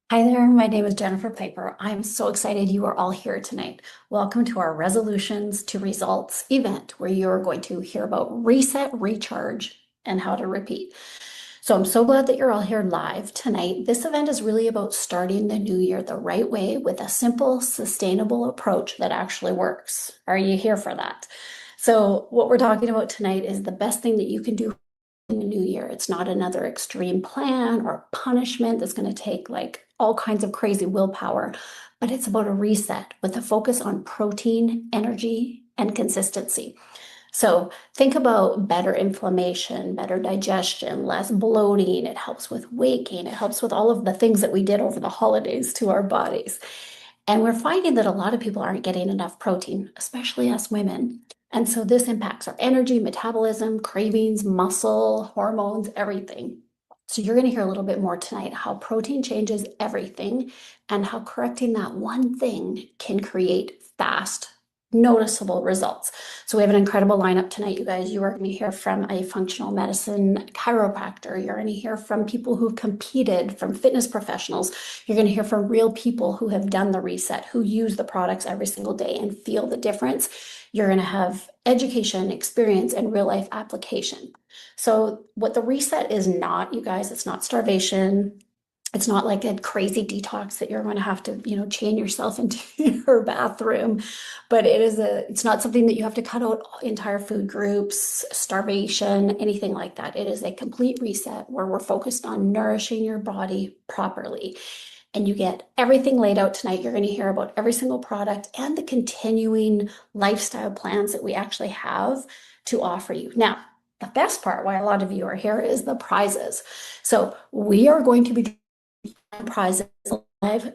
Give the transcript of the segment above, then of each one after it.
Hi there, my name is Jennifer Piper. I'm so excited you are all here tonight. Welcome to our Resolutions to Results event, where you're going to hear about reset, recharge, and how to repeat. So I'm so glad that you're all here live tonight. This event is really about starting the new year the right way with a simple, sustainable approach that actually works. Are you here for that? So what we're talking about tonight is the best thing that you can do in the new year. It's not another extreme plan or punishment that's going to take like all kinds of crazy willpower, but it's about a reset with a focus on protein, energy, and consistency. So think about better inflammation, better digestion, less bloating. It helps with weight gain. It helps with all of the things that we did over the holidays to our bodies. And we're finding that a lot of people aren't getting enough protein, especially us women. And so this impacts our energy, metabolism, cravings, muscle, hormones, everything. So you're going to hear a little bit more tonight how protein changes everything and how correcting that one thing can create fast, noticeable results. So we have an incredible lineup tonight, you guys. You are going to hear from a functional medicine chiropractor. You're going to hear from people who've competed, from fitness professionals. You're going to hear from real people who have done the reset, who use the products every single day and feel the difference. You're going to have education, experience, and real life application. So, what the reset is not, you guys, it's not starvation. It's not like a crazy detox that you're going to have to, chain yourself into your bathroom, but it's not something that you have to cut out entire food groups, starvation, anything like that. It is a complete reset where we're focused on nourishing your body properly. And you get everything laid out tonight. You're going to hear about every single product and the continuing lifestyle plans that we actually have to offer you. Now, the best part, why a lot of you are here, is the prizes. So we are going to be doing prizes live.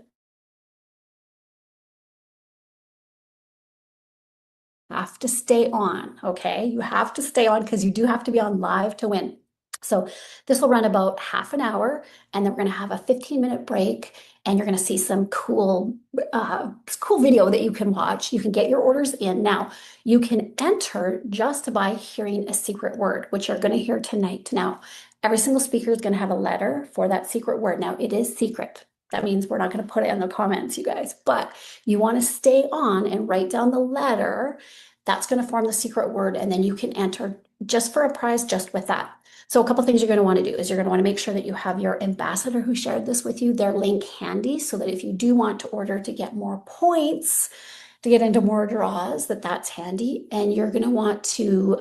Have to stay on, okay? You have to stay on because you do have to be on live to win. So this will run about half an hour, and then we're going to have a 15-minute break, and you're going to see some cool video that you can watch. You can get your orders in. Now, you can enter just by hearing a secret word, which you're going to hear tonight. Now, every single speaker is going to have a letter for that secret word. Now, it is secret. That means we're not going to put it in the comments, you guys, but you want to stay on and write down the letter. That's going to form the secret word, and then you can enter just for a prize just with that. So a couple things you're going to want to do is you're going to want to make sure that you have your ambassador who shared this with you, their link handy, so that if you do want to order to get more points, to get into more draws, that's handy. And you're going to want to,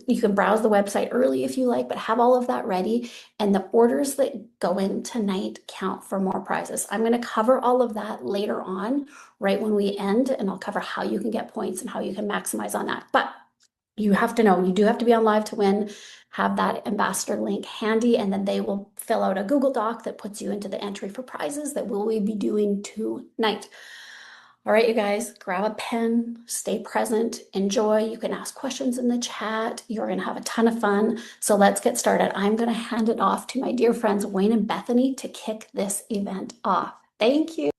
you can browse the website early if you like, but have all of that ready. And the orders that go in tonight count for more prizes. I'm going to cover all of that later on, right when we end, and I'll cover how you can get points and how you can maximize on that. But you have to know, you do have to be on live to win, have that ambassador link handy, and then they will fill out a Google Doc that puts you into the entry for prizes that we'll be doing tonight. All right, you guys, grab a pen, stay present, enjoy. You can ask questions in the chat. You're going to have a ton of fun. So let's get started. I'm going to hand it off to my dear friends Wayne and Bethany to kick this event off. Thank you.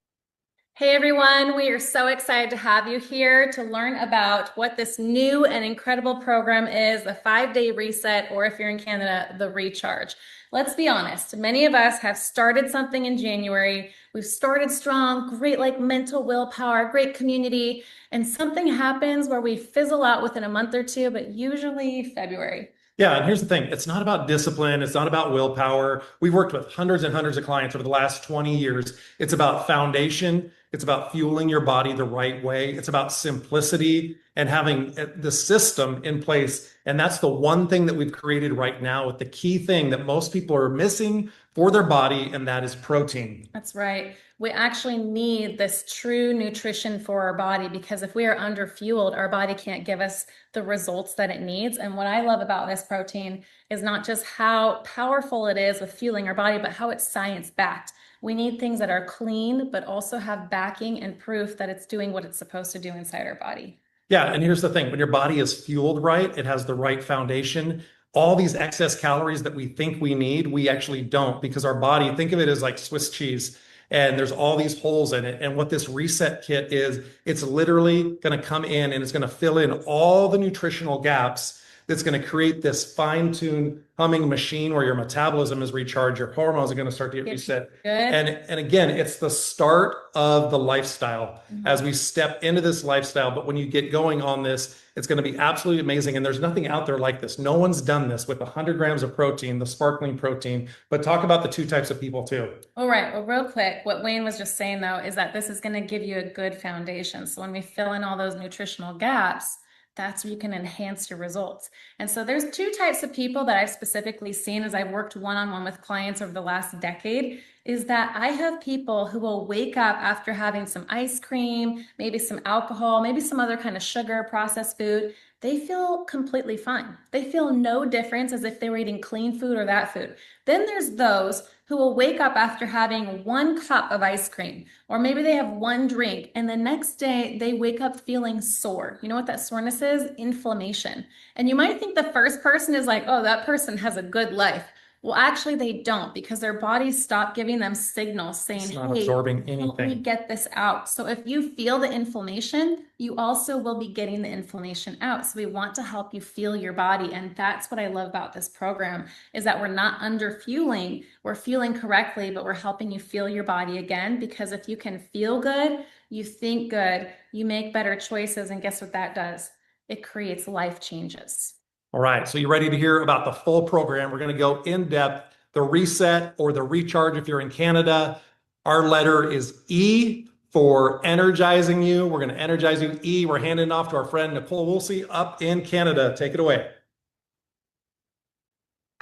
Hey everyone, we are so excited to have you here to learn about what this new and incredible program is, the 5-day reset, or if you're in Canada, the recharge. Let's be honest, many of us have started something in January. We've started strong, great like mental willpower, great community, and something happens where we fizzle out within a month or two, but usually February. Yeah, and here's the thing. It's not about discipline. It's not about willpower. We've worked with hundreds and hundreds of clients over the last 20 years. It's about foundation. It's about fueling your body the right way. It's about simplicity and having the system in place. And that's the one thing that we've created right now with the key thing that most people are missing for their body, and that is protein. That's right. We actually need this true nutrition for our body because if we are underfueled, our body can't give us the results that it needs. And what I love about this protein is not just how powerful it is with fueling our body, but how it's science backed. We need things that are clean, but also have backing and proof that it's doing what it's supposed to do inside our body. Yeah, and here's the thing. When your body is fueled right, it has the right foundation. All these excess calories that we think we need, we actually don't because our body, think of it as like Swiss cheese, and there's all these holes in it. And what this reset kit is, it's literally going to come in and it's going to fill in all the nutritional gaps that's going to create this fine-tuned humming machine where your metabolism is recharged, your hormones are going to start to get reset. Good. And again, it's the start of the lifestyle as we step into this lifestyle. But when you get going on this, it's going to be absolutely amazing. And there's nothing out there like this. No one's done this with 100 grams of protein, the sparkling protein. But talk about the two types of people too. All right. Well, real quick, what Wayne was just saying though is that this is going to give you a good foundation. So when we fill in all those nutritional gaps, that's where you can enhance your results. And so there's two types of people that I've specifically seen as I've worked one-on-one with clients over the last decade, is that I have people who will wake up after having some ice cream, maybe some alcohol, maybe some other kind of sugar, processed food. They feel completely fine. They feel no difference as if they were eating clean food or that food. Then there's those who will wake up after having 1 cup of ice cream, or maybe they have 1 drink, and the next day they wake up feeling sore. You know what that soreness is? Inflammation. And you might think the first person is like, oh, that person has a good life. Well, actually they don't, because their bodies stop giving them signals saying, It's not hey, absorbing help me anything. get this out. So if you feel the inflammation, you also will be getting the inflammation out. So we want to help you feel your body. And that's what I love about this program, is that we're not under fueling, we're fueling correctly, but we're helping you feel your body again. Because if you can feel good, you think good, you make better choices. And guess what that does? It creates life changes. All right, so you ready to hear about the full program? We're going to go in depth. The reset or the recharge if you're in Canada. Our letter is E for energizing you. We're going to energize you. E, we're handing it off to our friend Nicole Woolsey up in Canada. Take it away.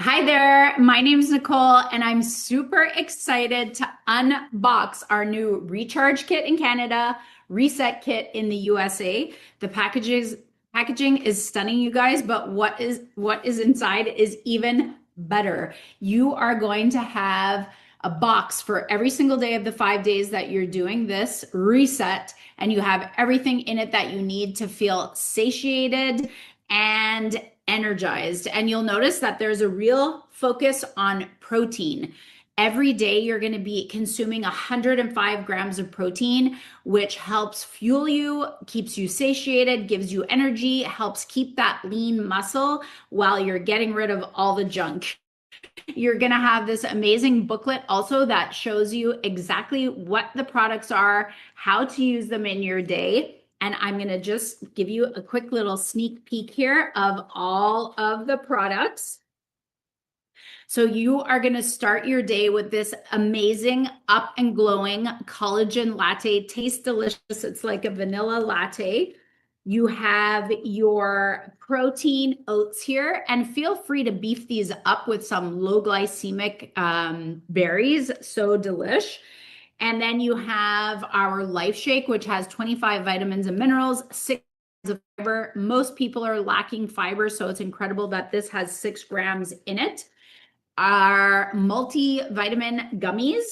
Hi there, my name is Nicole, and I'm super excited to unbox our new Recharge Kit in Canada, Reset Kit in the USA. The packaging is stunning, you guys, but what is inside is even better. You are going to have a box for every single day of the 5 days that you're doing this reset, and you have everything in it that you need to feel satiated and energized. And you'll notice that there's a real focus on protein. Every day you're going to be consuming 105 grams of protein, which helps fuel you, keeps you satiated, gives you energy, helps keep that lean muscle while you're getting rid of all the junk. You're going to have this amazing booklet also that shows you exactly what the products are, how to use them in your day. And I'm going to just give you a quick little sneak peek here of all of the products. So you are going to start your day with this amazing up and glowing collagen latte. Tastes delicious. It's like a vanilla latte. You have your protein oats here, and feel free to beef these up with some low glycemic berries. So delish. And then you have our Life Shake, which has 25 vitamins and minerals, 6 grams of fiber. Most people are lacking fiber, so it's incredible that this has 6 grams in it. Our multivitamin gummies.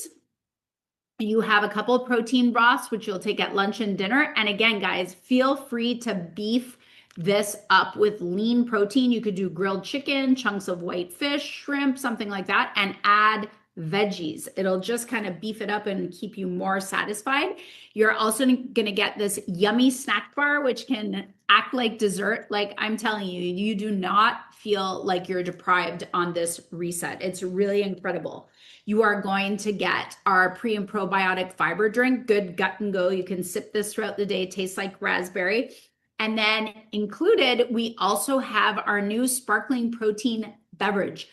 You have a couple of protein broths, which you'll take at lunch and dinner. And again, guys, feel free to beef this up with lean protein. You could do grilled chicken, chunks of white fish, shrimp, something like that, and add veggies. It'll just kind of beef it up and keep you more satisfied. You're also going to get this yummy snack bar, which can act like dessert. Like I'm telling you, you do not feel like you're deprived on this reset. It's really incredible. You are going to get our pre and probiotic fiber drink, Good Gut and Go. You can sip this throughout the day. It tastes like raspberry. And then included, we also have our new sparkling protein beverage.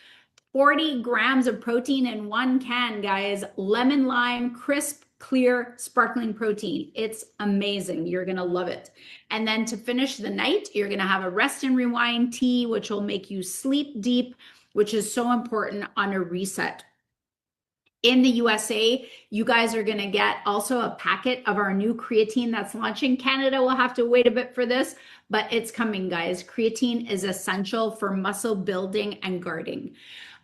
40 grams of protein in 1 can, guys. Lemon lime, crisp, clear, sparkling protein. It's amazing. You're going to love it. And then to finish the night, you're going to have a rest and rewind tea, which will make you sleep deep, which is so important on a reset. In the USA, you guys are going to get also a packet of our new creatine that's launching. Canada will have to wait a bit for this, but it's coming, guys. Creatine is essential for muscle building and guarding.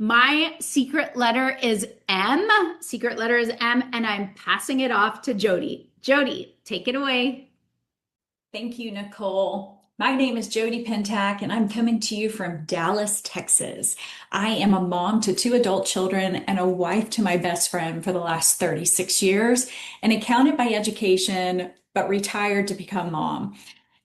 My secret letter is M. Secret letter is M, and I'm passing it off to Jody. Jody, take it away. Thank you, Nicole. My name is Jody Pentak, and I'm coming to you from Dallas, Texas. I am a mom to 2 adult children and a wife to my best friend for the last 36 years, an accountant by education, but retired to become mom.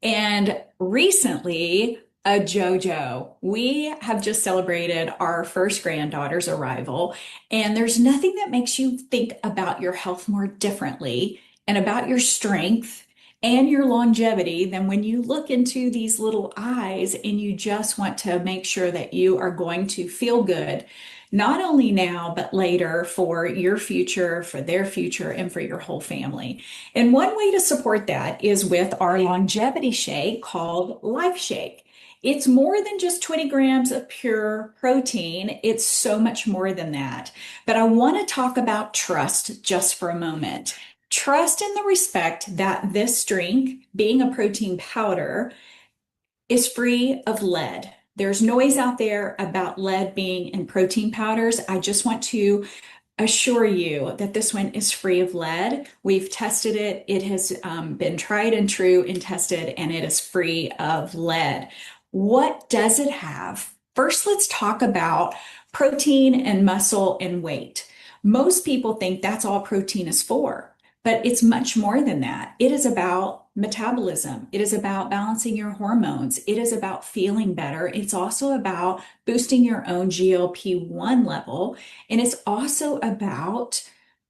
And recently, a JoJo. We have just celebrated our first granddaughter's arrival, and there's nothing that makes you think about your health more differently and about your strength and your longevity than when you look into these little eyes and you just want to make sure that you are going to feel good, not only now, but later for your future, for their future, and for your whole family. And one way to support that is with our longevity shake called Life Shake. It's more than just 20 grams of pure protein. It's so much more than that. But I want to talk about trust just for a moment. Trust in the respect that this drink, being a protein powder, is free of lead. There's noise out there about lead being in protein powders. I just want to assure you that this one is free of lead. We've tested it. It has been tried and true and tested, and it is free of lead. What does it have? First, let's talk about protein and muscle and weight. Most people think that's all protein is for, but it's much more than that. It is about metabolism. It is about balancing your hormones. It is about feeling better. It's also about boosting your own GLP-1 level. And it's also about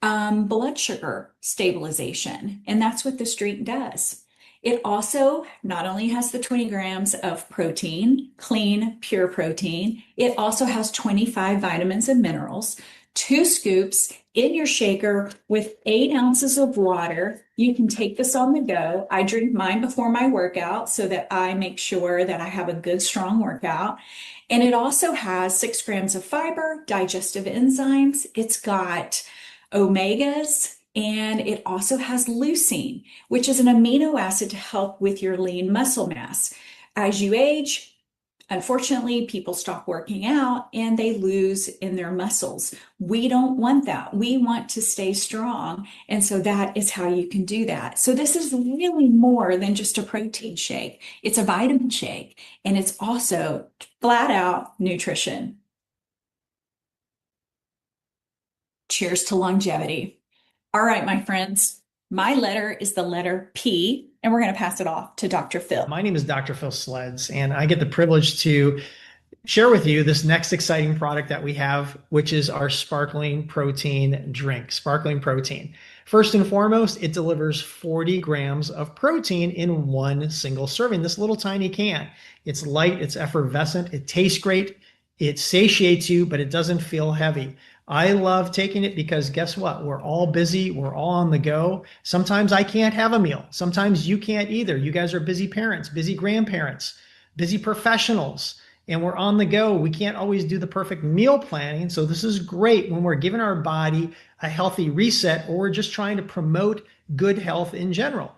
blood sugar stabilization. And that's what this drink does. It also not only has the 20 grams of protein, clean, pure protein, it also has 25 vitamins and minerals, 2 scoops in your shaker with 8 ounces of water. You can take this on the go. I drink mine before my workout so that I make sure that I have a good, strong workout. And it also has 6 grams of fiber, digestive enzymes. It's got omegas, and it also has leucine, which is an amino acid to help with your lean muscle mass. As you age, unfortunately, people stop working out and they lose in their muscles. We don't want that. We want to stay strong. And so that is how you can do that. So this is really more than just a protein shake. It's a vitamin shake, and it's also flat out nutrition. Cheers to longevity. All right, my friends, my letter is the letter P, and we're going to pass it off to Dr. Phil. My name is Dr. Phil Sleds, and I get the privilege to share with you this next exciting product that we have, which is our sparkling protein drink, sparkling protein. First and foremost, it delivers 40 grams of protein in one single serving, this little tiny can. It's light, it's effervescent, it tastes great, it satiates you, but it doesn't feel heavy. I love taking it because guess what? We're all busy. We're all on the go. Sometimes I can't have a meal. Sometimes you can't either. You guys are busy parents, busy grandparents, busy professionals, and we're on the go. We can't always do the perfect meal planning. So this is great when we're giving our body a healthy reset, or we're just trying to promote good health in general.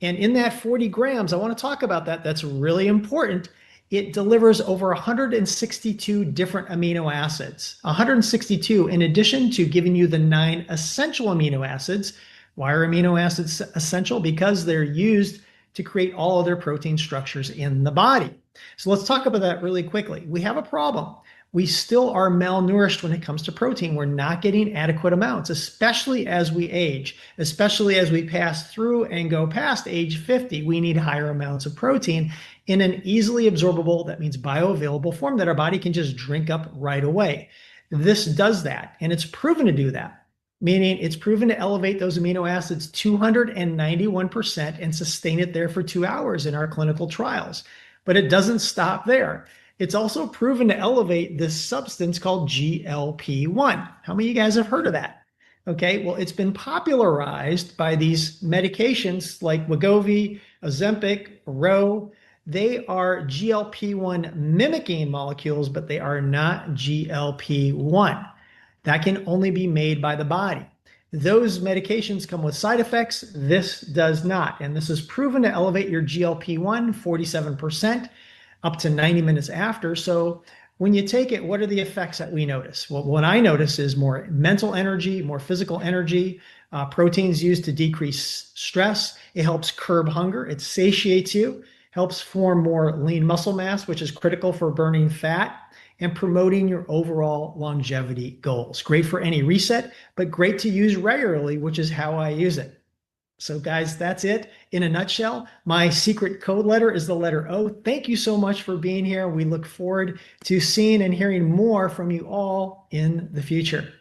And in that 40 grams, I want to talk about that. That's really important. It delivers over 162 different amino acids, 162 in addition to giving you the 9 essential amino acids. Why are amino acids essential? Because they're used to create all other protein structures in the body. So let's talk about that really quickly. We have a problem. We still are malnourished when it comes to protein. We're not getting adequate amounts, especially as we age, especially as we pass through and go past age 50. We need higher amounts of protein in an easily absorbable, that means bioavailable form that our body can just drink up right away. This does that, and it's proven to do that, meaning it's proven to elevate those amino acids 291% and sustain it there for 2 hours in our clinical trials. But it doesn't stop there. It's also proven to elevate this substance called GLP-1. How many of you guys have heard of that? Okay, well, it's been popularized by these medications like Wegovy, Ozempic, Ro. They are GLP-1 mimicking molecules, but they are not GLP-1. That can only be made by the body. Those medications come with side effects. This does not. And this is proven to elevate your GLP-1 47%. Up to 90 minutes after. So when you take it, what are the effects that we notice? Well, what I notice is more mental energy, more physical energy. Proteins used to decrease stress. It helps curb hunger. It satiates you, helps form more lean muscle mass, which is critical for burning fat and promoting your overall longevity goals. Great for any reset, but great to use regularly, which is how I use it. So guys, that's it in a nutshell. My secret code letter is the letter O. Thank you so much for being here. We look forward to seeing and hearing more from you all in the future.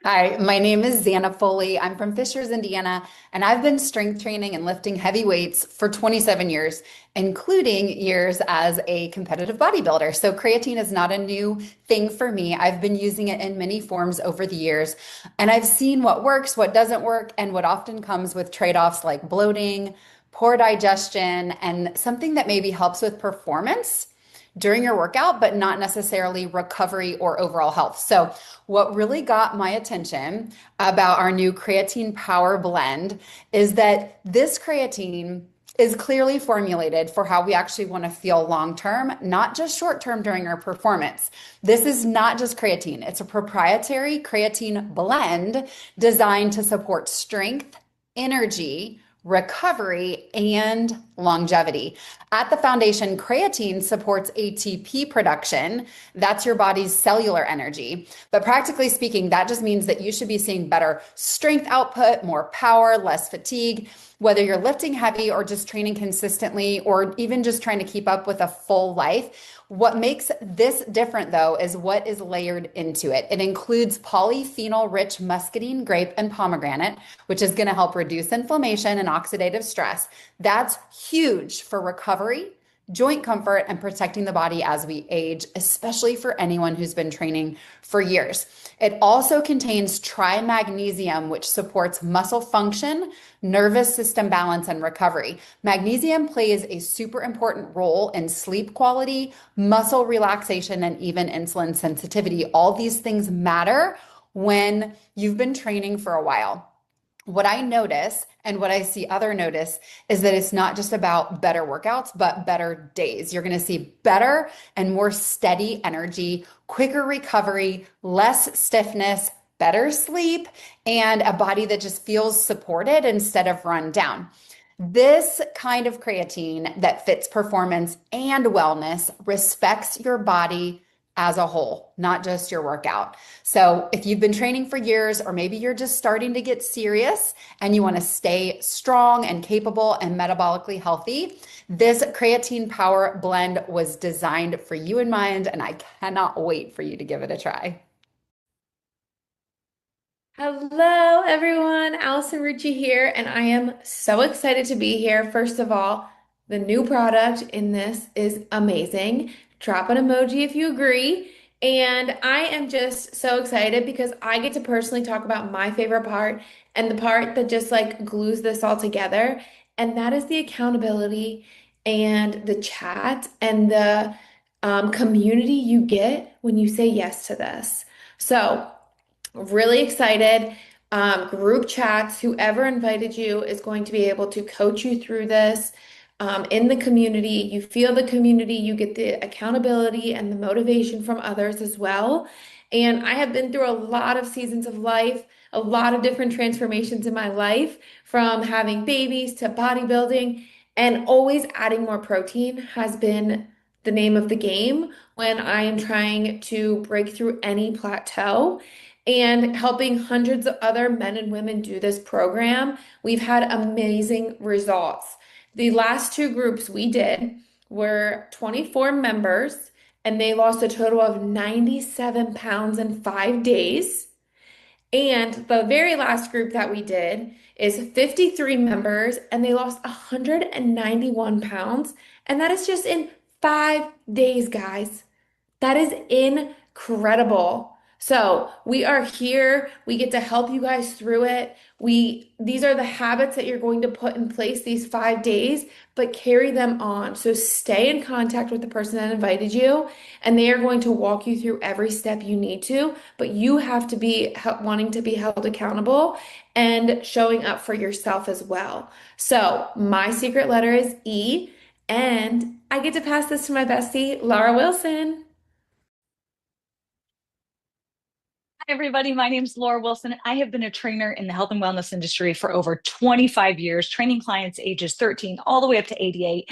Hi, my name is Xana Foley. I'm from Fishers, Indiana, and I've been strength training and lifting heavy weights for 27 years, including years as a competitive bodybuilder. So creatine is not a new thing for me. I've been using it in many forms over the years, and I've seen what works, what doesn't work, and what often comes with trade-offs like bloating, poor digestion, and something that maybe helps with performance during your workout, but not necessarily recovery or overall health. So what really got my attention about our new creatine power blend is that this creatine is clearly formulated for how we actually want to feel long term, not just short term during our performance. This is not just creatine, it's a proprietary creatine blend designed to support strength, energy, recovery, and longevity. At the foundation, creatine supports ATP production. That's your body's cellular energy. But practically speaking, that just means that you should be seeing better strength output, more power, less fatigue, whether you're lifting heavy or just training consistently, or even just trying to keep up with a full life. What makes this different, though, is what is layered into it. It includes polyphenol-rich muscadine, grape, and pomegranate, which is going to help reduce inflammation and oxidative stress. That's huge for recovery, joint comfort, and protecting the body as we age, especially for anyone who's been training for years. It also contains trimagnesium, which supports muscle function, nervous system balance, and recovery. Magnesium plays a super important role in sleep quality, muscle relaxation, and even insulin sensitivity. All these things matter when you've been training for a while. What I notice and what I see other notice is that it's not just about better workouts, but better days. You're going to see better and more steady energy, quicker recovery, less stiffness, better sleep, and a body that just feels supported instead of run down. This kind of creatine that fits performance and wellness respects your body as a whole, not just your workout. So if you've been training for years, or maybe you're just starting to get serious and you want to stay strong and capable and metabolically healthy, this creatine power blend was designed for you in mind, and I cannot wait for you to give it a try. Hello, everyone. Allison Rucci here, and I am so excited to be here. First of all, the new product in this is amazing. Drop an emoji if you agree. And I am just so excited because I get to personally talk about my favorite part and the part that just like glues this all together. And that is the accountability and the chat and the community you get when you say yes to this. So, really excited. Group chats, whoever invited you is going to be able to coach you through this. In the community, you feel the community, you get the accountability and the motivation from others as well. And I have been through a lot of seasons of life, a lot of different transformations in my life, from having babies to bodybuilding, and always adding more protein has been the name of the game when I am trying to break through any plateau. And helping hundreds of other men and women do this program, we've had amazing results. The last two groups we did were 24 members, and they lost a total of 97 pounds in 5 days. And the very last group that we did is 53 members, and they lost 191 pounds. And that is just in 5 days, guys. That is incredible. So we are here. We get to help you guys through it. These are the habits that you're going to put in place these 5 days, but carry them on. So stay in contact with the person that invited you, and they are going to walk you through every step you need to, but you have to be wanting to be held accountable and showing up for yourself as well. So my secret letter is E, and I get to pass this to my bestie, Laura Wilson. Hi, everybody. My name is Laura Wilson. I have been a trainer in the health and wellness industry for over 25 years, training clients ages 13 all the way up to 88.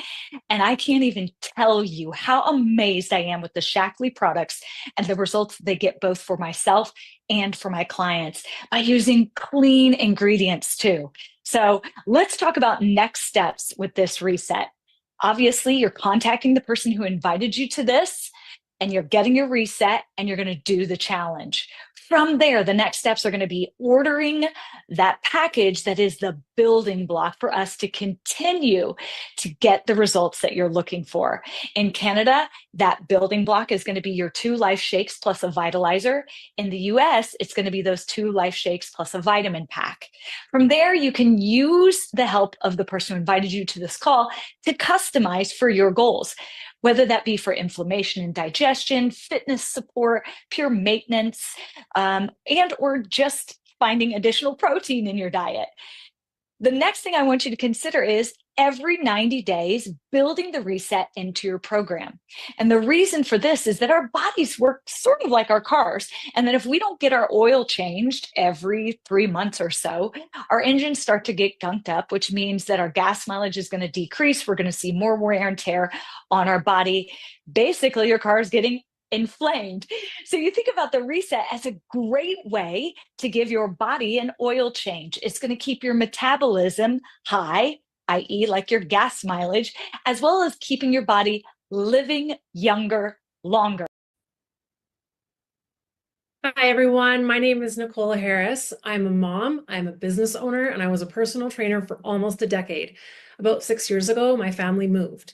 And I can't even tell you how amazed I am with the Shaklee products and the results they get both for myself and for my clients by using clean ingredients too. So let's talk about next steps with this reset. Obviously, you're contacting the person who invited you to this, and you're getting your reset, and you're going to do the challenge. From there, the next steps are going to be ordering that package that is the building block for us to continue to get the results that you're looking for. In Canada, that building block is going to be your 2 Life Shakes plus a Vitalizer. In the US, it's going to be those 2 Life Shakes plus a vitamin pack. From there, you can use the help of the person who invited you to this call to customize for your goals, whether that be for inflammation and digestion, fitness support, pure maintenance, and or just finding additional protein in your diet. The next thing I want you to consider is every 90 days, building the reset into your program. And the reason for this is that our bodies work sort of like our cars. And that if we don't get our oil changed every 3 months or so, our engines start to get gunked up, which means that our gas mileage is going to decrease. We're going to see more wear and tear on our body. Basically, your car is getting inflamed. So you think about the reset as a great way to give your body an oil change. It's going to keep your metabolism high, i.e., like your gas mileage, as well as keeping your body living younger longer. Hi, everyone. My name is Nicole Harris. I'm a mom, I'm a business owner, and I was a personal trainer for almost a decade. About 6 years ago, my family moved.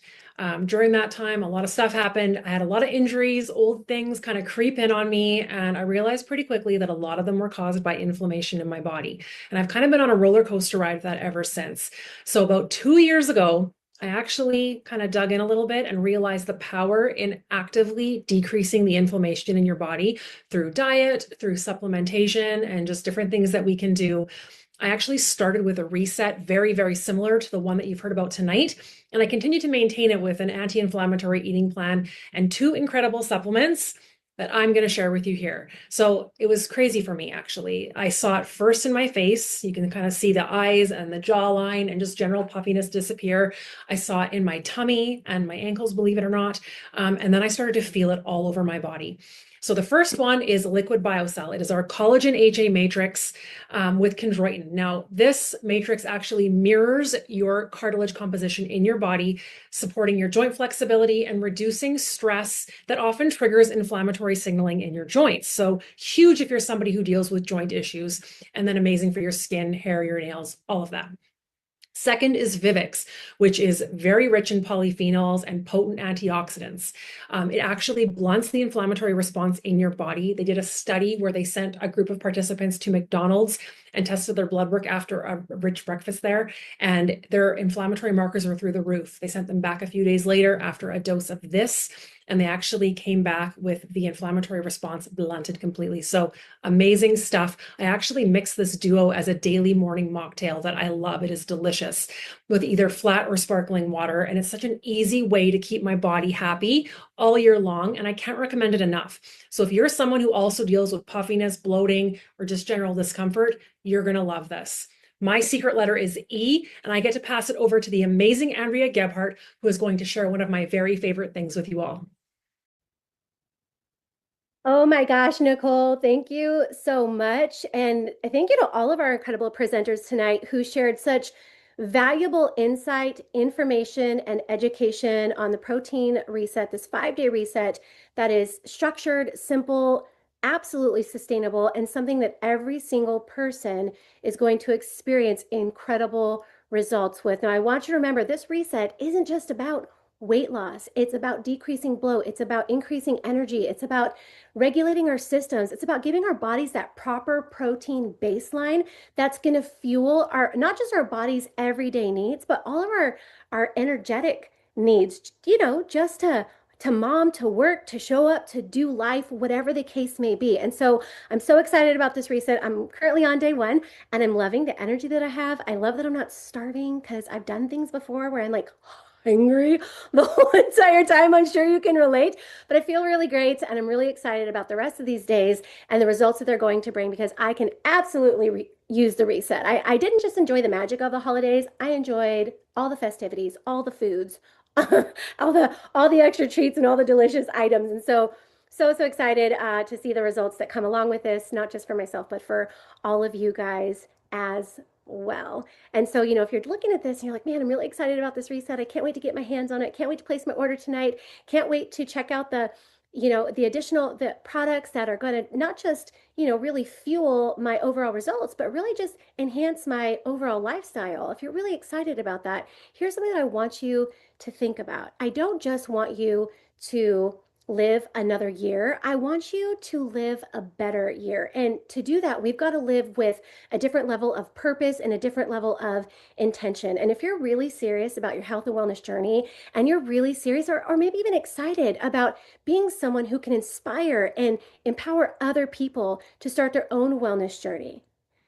During that time, a lot of stuff happened. I had a lot of injuries, old things kind of creep in on me, and I realized pretty quickly that a lot of them were caused by inflammation in my body. And I've kind of been on a roller coaster ride with that ever since. So about 2 years ago, I actually kind of dug in a little bit and realized the power in actively decreasing the inflammation in your body through diet, through supplementation, and just different things that we can do. I actually started with a reset very, very similar to the one that you've heard about tonight. And I continue to maintain it with an anti-inflammatory eating plan and 2 incredible supplements that I'm going to share with you here. So it was crazy for me, actually. I saw it first in my face. You can kind of see the eyes and the jawline and just general puffiness disappear. I saw it in my tummy and my ankles, believe it or not. And then I started to feel it all over my body. So the first one is Liquid BioCell. It is our collagen HA matrix with chondroitin. Now, this matrix actually mirrors your cartilage composition in your body, supporting your joint flexibility and reducing stress that often triggers inflammatory signaling in your joints. So huge if you're somebody who deals with joint issues, and then amazing for your skin, hair, your nails, all of that. Second is Vivix, which is very rich in polyphenols and potent antioxidants. It actually blunts the inflammatory response in your body. They did a study where they sent a group of participants to McDonald's and tested their blood work after a rich breakfast there, and their inflammatory markers were through the roof. They sent them back a few days later after a dose of this, and they actually came back with the inflammatory response blunted completely. So amazing stuff. I actually mix this duo as a daily morning mocktail that I love. It is delicious with either flat or sparkling water. And it's such an easy way to keep my body happy all year long. And I can't recommend it enough. So if you're someone who also deals with puffiness, bloating, or just general discomfort, you're going to love this. My secret letter is E, and I get to pass it over to the amazing Andrea Gebhardt, who is going to share one of my very favorite things with you all. Oh my gosh, Nicole, thank you so much. And thank you to all of our incredible presenters tonight who shared such valuable insight, information, and education on the protein reset, this 5-day reset that is structured, simple, absolutely sustainable, and something that every single person is going to experience incredible results with. Now, I want you to remember this reset isn't just about weight loss. It's about decreasing bloat. It's about increasing energy. It's about regulating our systems. It's about giving our bodies that proper protein baseline that's going to fuel our, not just our body's everyday needs, but all of our energetic needs, you know, just to mom, to work, to show up, to do life, whatever the case may be. And so I'm so excited about this reset. I'm currently on day 1 and I'm loving the energy that I have. I love that I'm not starving because I've done things before where I'm like, hungry the whole entire time. I'm sure you can relate, but I feel really great. And I'm really excited about the rest of these days and the results that they're going to bring, because I can absolutely use the reset. I didn't just enjoy the magic of the holidays. I enjoyed all the festivities, all the foods, all the extra treats and all the delicious items. And so excited to see the results that come along with this, not just for myself, but for all of you guys as well. And so, if you're looking at this and you're like, man, I'm really excited about this reset. I can't wait to get my hands on it. Can't wait to place my order tonight. Can't wait to check out the the products that are going to not just, really fuel my overall results, but really just enhance my overall lifestyle. If you're really excited about that, here's something that I want you to think about. I don't just want you to live another year. I want you to live a better year. And to do that, we've got to live with a different level of purpose and a different level of intention. And if you're really serious about your health and wellness journey, and you're really serious or maybe even excited about being someone who can inspire and empower other people to start their own wellness journey,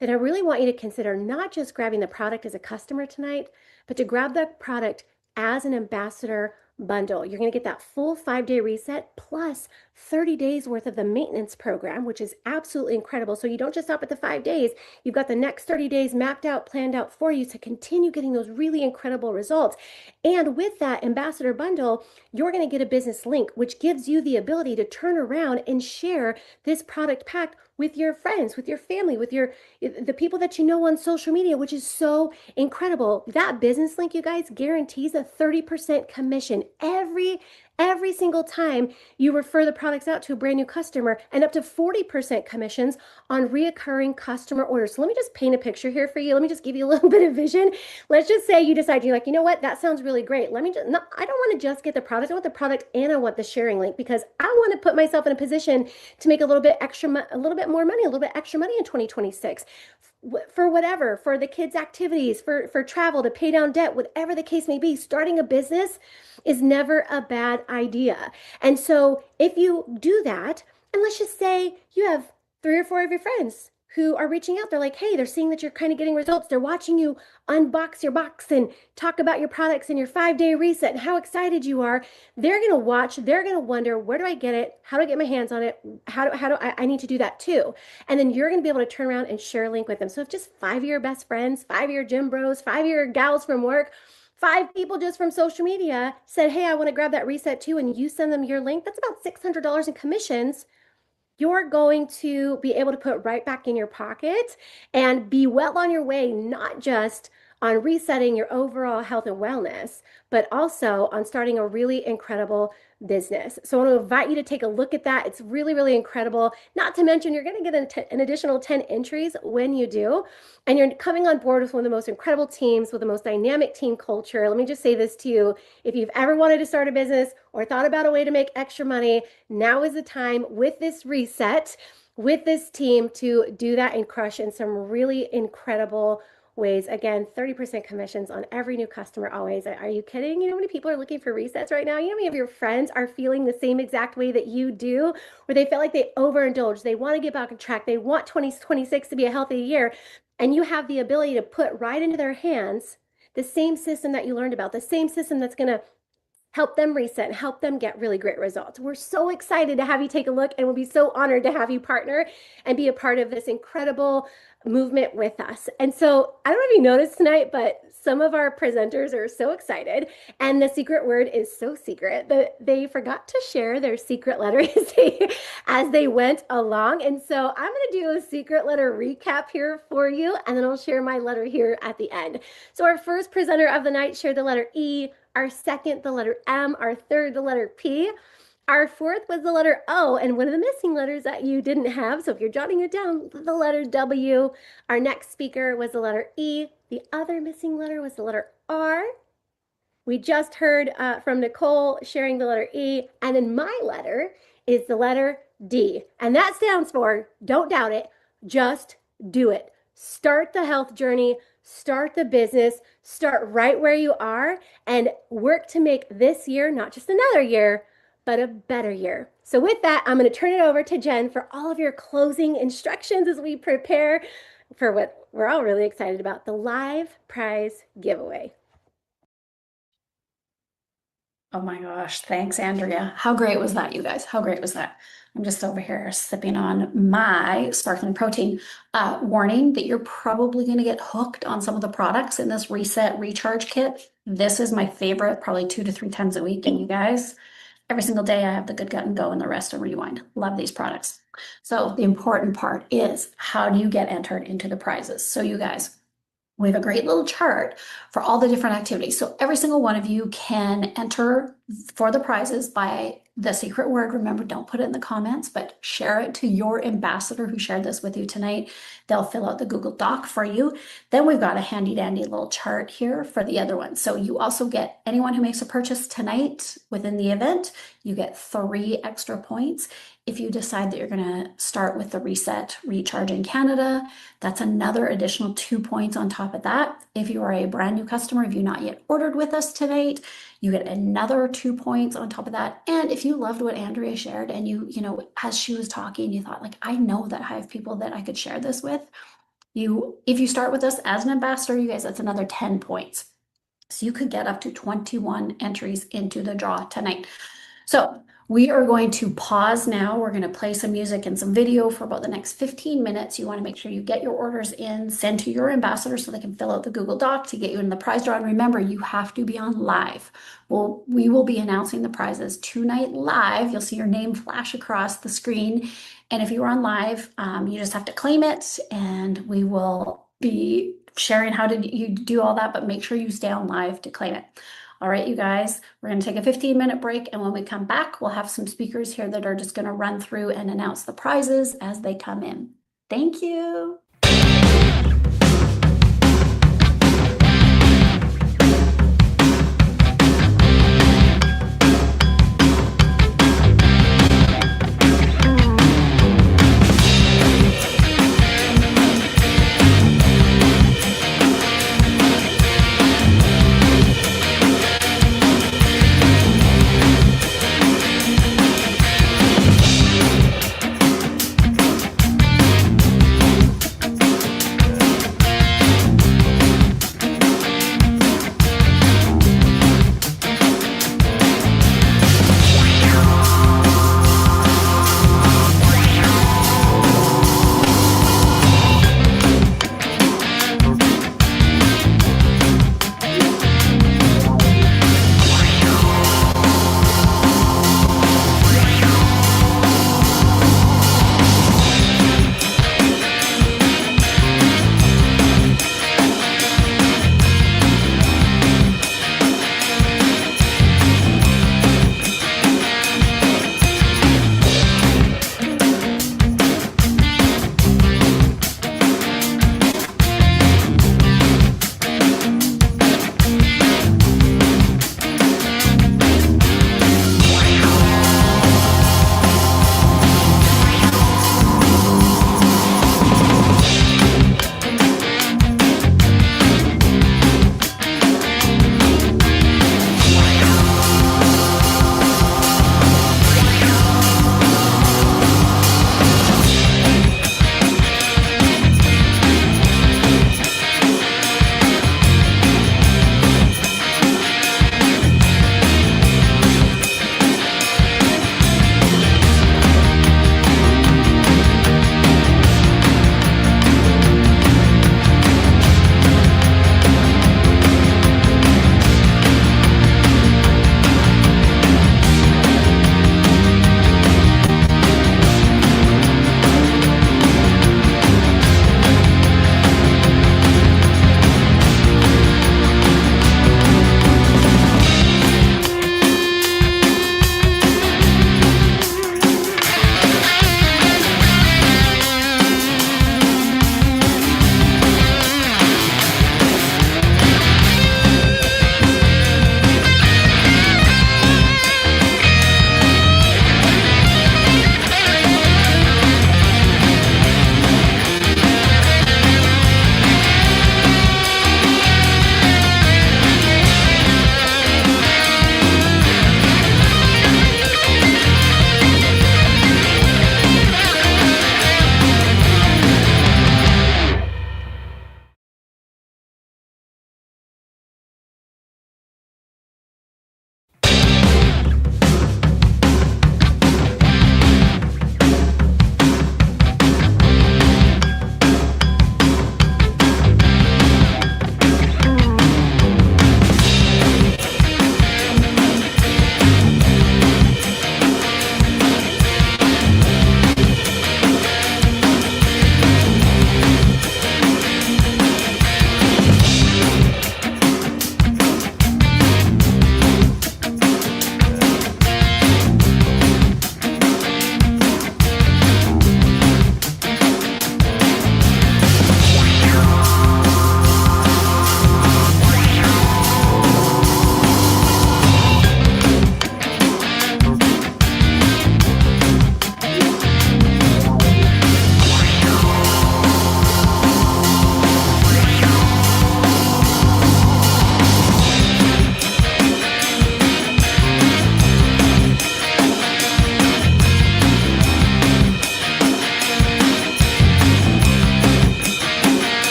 then I really want you to consider not just grabbing the product as a customer tonight, but to grab the product as an ambassador bundle. You're going to get that full 5-day reset plus 30 days worth of the maintenance program, which is absolutely incredible. So you don't just stop at the 5 days. You've got the next 30 days mapped out, planned out for you to continue getting those really incredible results. And with that ambassador bundle, you're going to get a business link, which gives you the ability to turn around and share this product pack with your friends, with your family, with the people that you know on social media, which is so incredible. That business link, you guys, guarantees a 30% commission every single time you refer the products out to a brand new customer, and up to 40% commissions on reoccurring customer orders. So let me just paint a picture here for you. Let me just give you a little bit of vision. Let's just say you decide, you're like, you know what, that sounds really great. I don't want to just get the product. I want the product and I want the sharing link, because I want to put myself in a position to make a little bit more money, a little bit extra money in 2026. For whatever, for the kids' activities, for travel, to pay down debt, whatever the case may be, starting a business is never a bad idea. And so if you do that, and let's just say you have 3 or 4 of your friends who are reaching out, they're like, hey, they're seeing that you're kind of getting results. They're watching you unbox your box and talk about your products and your 5-day reset and how excited you are. They're going to watch, they're going to wonder, where do I get it? How do I get my hands on it? How do I need to do that too? And then you're going to be able to turn around and share a link with them. So if just 5 of your best friends, 5 of your gym bros, 5 of your gals from work, 5 people just from social media said, hey, I want to grab that reset too, and you send them your link, that's about $600 in commissions you're going to be able to put right back in your pocket and be well on your way, not just on resetting your overall health and wellness, but also on starting a really incredible business. So I want to invite you to take a look at that. It's really, really incredible. Not to mention, you're going to get an additional 10 entries when you do. And you're coming on board with one of the most incredible teams, with the most dynamic team culture. Let me just say this to you. If you've ever wanted to start a business or thought about a way to make extra money, now is the time with this reset, with this team, to do that and crush in some really incredible ways. Again, 30% commissions on every new customer always. Are you kidding? You know how many people are looking for resets right now? You know how many of your friends are feeling the same exact way that you do, where they felt like they overindulged, they want to get back on track, they want 2026 to be a healthy year, and you have the ability to put right into their hands the same system that you learned about, the same system that's going to help them reset and help them get really great results. We're so excited to have you take a look, and we'll be so honored to have you partner and be a part of this incredible movement with us. And so I don't know if you noticed tonight, but some of our presenters are so excited, and the secret word is so secret that they forgot to share their secret letter as they went along. And so I'm going to do a secret letter recap here for you, and then I'll share my letter here at the end. So our first presenter of the night shared the letter E, our second, the letter M, our third, the letter P. Our fourth was the letter O, and one of the missing letters that you didn't have, so if you're jotting it down, the letter W. Our next speaker was the letter E. The other missing letter was the letter R. We just heard from Nicole sharing the letter E, and then my letter is the letter D, and that stands for, don't doubt it, just do it. Start the health journey, start the business, start right where you are, and work to make this year not just another year, but a better year. So with that, I'm going to turn it over to Jen for all of your closing instructions as we prepare for what we're all really excited about, the live prize giveaway. Oh my gosh, thanks, Andrea. How great was that, you guys? How great was that? I'm just over here sipping on my sparkling protein. Warning that you're probably going to get hooked on some of the products in this reset recharge kit. This is my favorite, probably 2 to 3 times a week. And you guys, every single day I have the Good Gut and Go and the rest of Rewind. Love these products. So the important part is, how do you get entered into the prizes? So you guys, we have a great little chart for all the different activities. So every single one of you can enter for the prizes by the secret word. Remember, don't put it in the comments, but share it to your ambassador who shared this with you tonight. They'll fill out the Google Doc for you. Then we've got a handy dandy little chart here for the other ones. So you also get, anyone who makes a purchase tonight within the event, you get 3 extra points. If you decide that you're going to start with the Reset Recharge in Canada, that's another additional 2 points on top of that. If you are a brand new customer, if you've not yet ordered with us tonight, you get another 2 points on top of that. And if you loved what Andrea shared and you know, as she was talking, you thought like, I know that I have people that I could share this with. If you start with us as an ambassador, you guys, that's another 10 points. So you could get up to 21 entries into the draw tonight. So we are going to pause now. We're going to play some music and some video for about the next 15 minutes. You want to make sure you get your orders in, send to your ambassador so they can fill out the Google Doc to get you in the prize draw. And remember, you have to be on live. Well, we will be announcing the prizes tonight live. You'll see your name flash across the screen. And if you're on live, you just have to claim it and we will be sharing how you do all that, but make sure you stay on live to claim it. All right, you guys, we're going to take a 15-minute break. And when we come back, we'll have some speakers here that are just going to run through and announce the prizes as they come in. Thank you.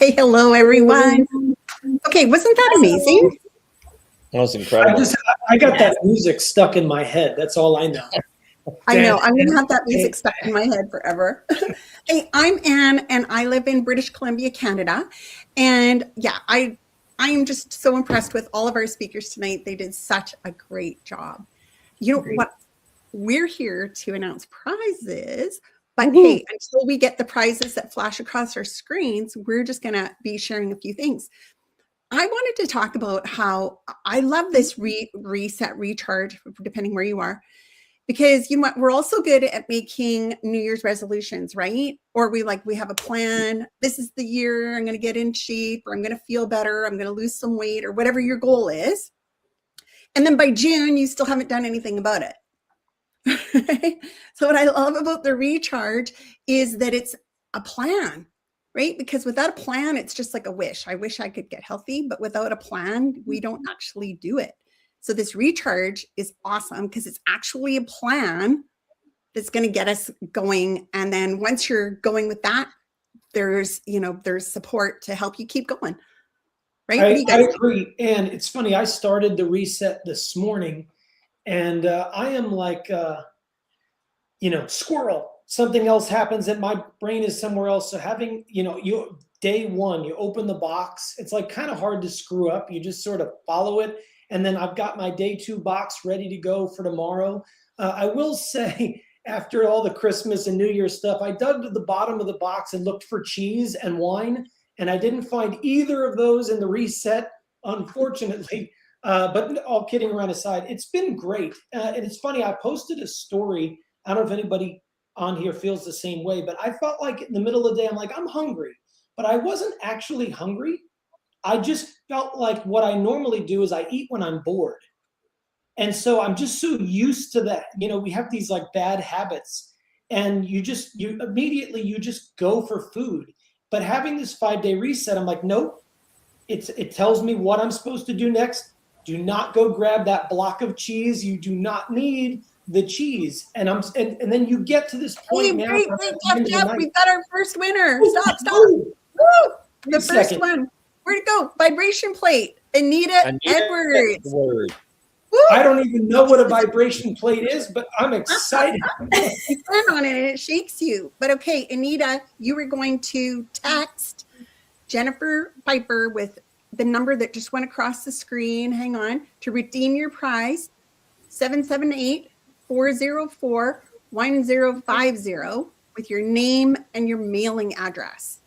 Hey, hello, everyone. Okay, wasn't that amazing? That was incredible. I got that music stuck in my head. That's all I know. I know. I'm going to have that music stuck in my head forever. Hey, I'm Anne, and I live in British Columbia, Canada. And yeah, I am just so impressed with all of our speakers tonight. They did such a great job. You know what? We're here to announce prizes. But hey, until we get the prizes that flash across our screens, we're just going to be sharing a few things. I wanted to talk about how I love this reset, recharge, depending where you are, because you know what, we're also good at making New Year's resolutions, right? Or we have a plan. This is the year I'm going to get in shape, or I'm going to feel better. I'm going to lose some weight, or whatever your goal is. And then by June, you still haven't done anything about it. So what I love about the recharge is that it's a plan, right? Because without a plan, it's just like a wish. I wish I could get healthy, but without a plan, we don't actually do it. So this recharge is awesome because it's actually a plan that's going to get us going. And then once you're going with that, there's support to help you keep going. Right? I agree. And it's funny, I started the reset this morning, and I am like, squirrel. Something else happens and my brain is somewhere else. So having, day one, you open the box, it's like kind of hard to screw up. You just sort of follow it. And then I've got my day 2 box ready to go for tomorrow. I will say, after all the Christmas and New Year stuff, I dug to the bottom of the box and looked for cheese and wine, and I didn't find either of those in the reset, unfortunately. But all kidding around aside, it's been great. And it's funny, I posted a story. I don't know if anybody on here feels the same way, but I felt like in the middle of the day, I'm like, I'm hungry, but I wasn't actually hungry. I just felt like what I normally do is I eat when I'm bored. And so I'm just so used to that. We have these like bad habits, and you immediately just go for food. But having this 5-day reset, I'm like, nope. It tells me what I'm supposed to do next. Do not go grab that block of cheese. You do not need the cheese. And then you get to this point now. Wait, Jeff, we've got our first winner. Stop. Woo! The first one. Where'd it go? Vibration plate. Anita Edwards. Woo! I don't even know what a vibration plate is, but I'm excited. You turn on it and it shakes you. But okay, Anita, you were going to text Jennifer Piper with the number that just went across the screen. Hang on. To redeem your prize, 778-404-1050 with your name and your mailing address.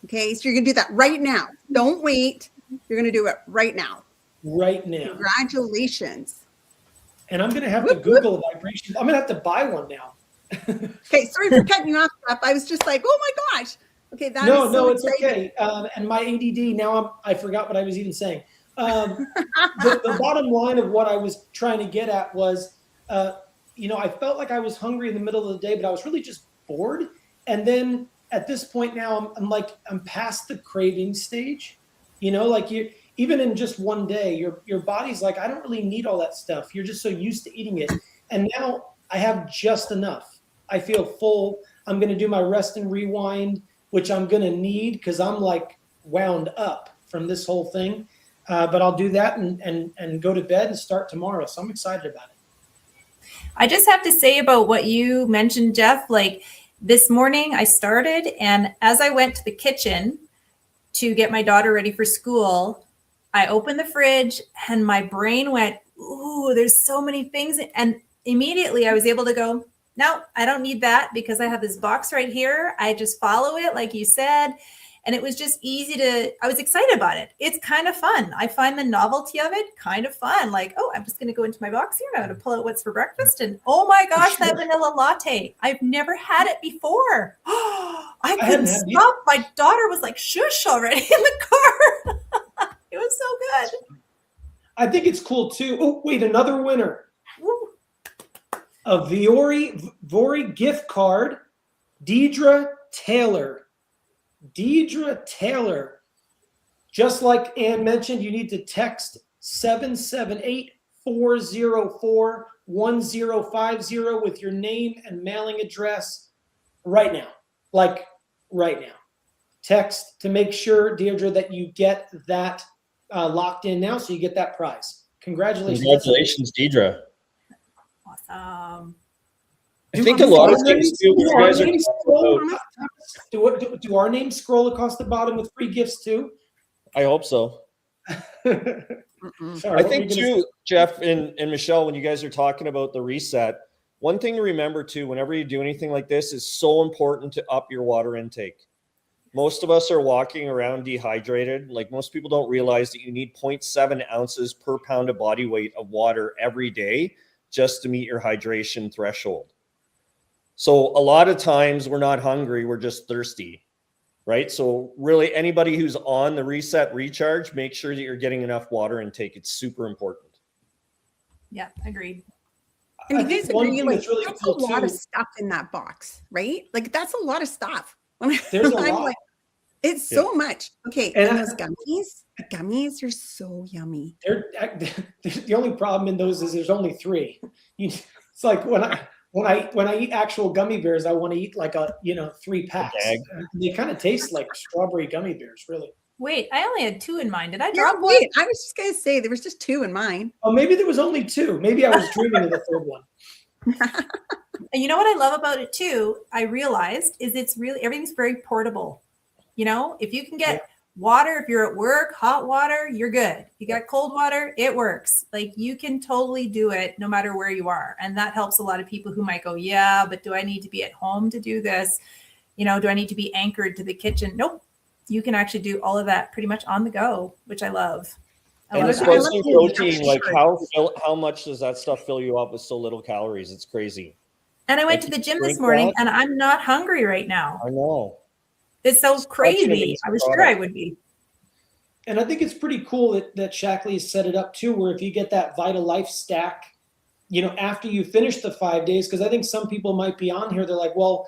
Okay, so you're going to do that right now. Don't wait. You're going to do it right now. Right now. Congratulations. And I'm going to have to Google a vibration. I'm going to have to buy one now. Okay, sorry for cutting you off, Jeff. I was just like, oh my gosh. Okay, No, it's okay. And my ADD, now I forgot what I was even saying. The bottom line of what I was trying to get at was, I felt like I was hungry in the middle of the day, but I was really just bored. And then at this point now, I'm past the craving stage. Even in just one day, your body's like, I don't really need all that stuff. You're just so used to eating it. And now I have just enough. I feel full. I'm going to do my rest and rewind, which I'm going to need because I'm like wound up from this whole thing. But I'll do that and go to bed and start tomorrow. So I'm excited about it. I just have to say about what you mentioned, Jeff, like this morning I started, and as I went to the kitchen to get my daughter ready for school, I opened the fridge and my brain went, ooh, there's so many things. And immediately I was able to go, no, I don't need that because I have this box right here. I just follow it, like you said. And it was just I was excited about it. It's kind of fun. I find the novelty of it kind of fun. Like, oh, I'm just going to go into my box here. I'm going to pull out what's for breakfast. And oh my gosh, that vanilla latte. I've never had it before. I couldn't stop. My daughter was like, shush already in the car. It was so good. I think it's cool too. Oh, wait, another winner. A Vori gift card, Deidre Taylor. Just like Ann mentioned, you need to text 778-404-1050 with your name and mailing address right now. Like right now. text to make sure, Deirdre, that you get that locked in now, so you get that prize. Congratulations. Congratulations, Deidre. Awesome. I think a lot of things too. Do You our guys are names talking scroll- about- do our names scroll across the bottom with free gifts too? I hope so. Sorry, I what were think you gonna too, Jeff and Michelle, when you guys are talking about the reset, one thing to remember too, whenever you do anything like this, is so important to up your water intake. Most of us are walking around dehydrated. Like, most people don't realize that you need 0.7 ounces per pound of body weight of water every day just to meet your hydration threshold. So a lot of times we're not hungry, we're just thirsty, right? So really, anybody who's on the reset recharge, make sure that you're getting enough water intake. It's super important. Yeah, agreed. And I you think guys one agree, thing like, that's really that's cool a lot of too- stuff in that box, right? Like, that's a lot of stuff. When There's a I'm lot. like, it's so much. Okay, And and I- those gummies are so yummy. The only problem in those is there's only 3. It's like when I eat actual gummy bears, I want to eat like 3 packs. bag. They kind of taste like strawberry gummy bears, really. Wait, I only had 2 in mind. Did I Yeah, drop one? wait, I was just gonna say there was just 2 in mine. Oh, maybe there was only 2. Maybe I was dreaming of the 3rd one. And you know what I love about it too, I realized, is it's really, everything's very portable. You know, if you can get water, if you're at work, hot water, you're good. You got cold water, it works. Like, you can totally do it no matter where you are. And that helps a lot of people who might go, yeah, but do I need to be at home to do this? You know, do I need to be anchored to the kitchen? Nope. You can actually do all of that pretty much on the go, which I love. And love that. especially protein, like how much does that stuff fill you up with so little calories? It's crazy. And I went Like, to the you gym this drink morning that? and I'm not hungry right now. I know. It's so Such an crazy. amazing I was sure product. I would be. And I think it's pretty cool that Shaklee has set it up too, where if you get that Vital Life stack, after you finish the 5 days, because I think some people might be on here, they're like, well,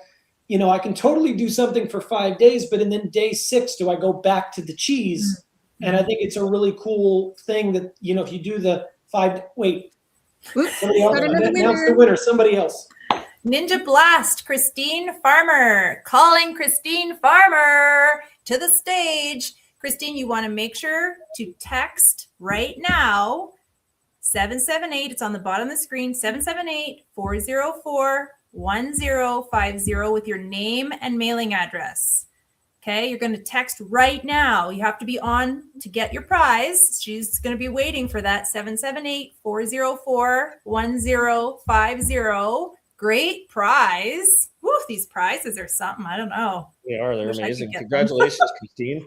I can totally do something for 5 days, but then day 6, do I go back to the cheese? Mm-hmm. And I think it's a really cool thing that, if you do the 5, wait, Oops, somebody else, got another announce the winner. winner, somebody else. Ninja Blast, Christine Farmer, calling Christine Farmer to the stage. Christine, you want to make sure to text right now 778. It's on the bottom of the screen, 778-404-1050 with your name and mailing address. Okay, you're going to text right now. You have to be on to get your prize. She's going to be waiting for that 778-404-1050. Great prize. Woo, these prizes are something. I don't know. They are. They're Wish I could amazing. get them. Congratulations, Christine.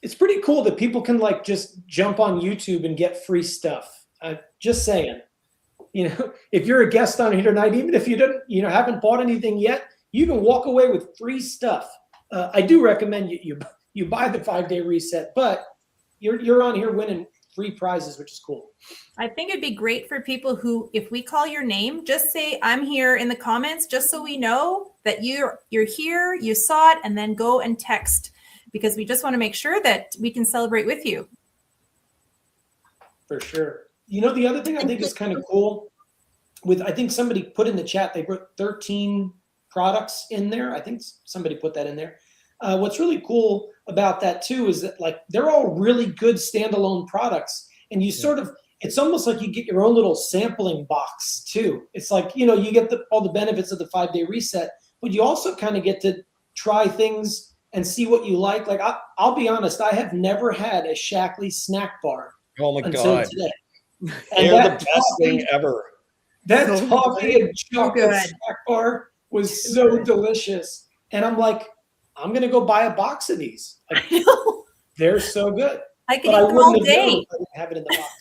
It's pretty cool that people can just jump on YouTube and get free stuff. Just saying, if you're a guest on here tonight, even if you haven't bought anything yet, you can walk away with free stuff. I do recommend you buy the 5-day reset, but you're on here winning free prizes, which is cool. I think it'd be great for people who, if we call your name, just say I'm here in the comments, just so we know that you're here, you saw it, and then go and text, because we just want to make sure that we can celebrate with you. For sure. The other thing I think is kind of cool I think somebody put in the chat, they put 13 products in there. I think somebody put that in there. What's really cool about that too is that they're all really good standalone products, and you it's almost like you get your own little sampling box too. It's like, you get all the benefits of the 5-day reset, but you also kind of get to try things and see what you like. Like I'll be honest, I have never had a Shaklee snack bar Oh my until God. today. They're And the that best thing ever. That So toffee and chocolate good. snack bar was so delicious. And I'm like, I'm going to go buy a box of these. They're so good. I could But I eat them all wouldn't have known day. if I didn't have it in the box.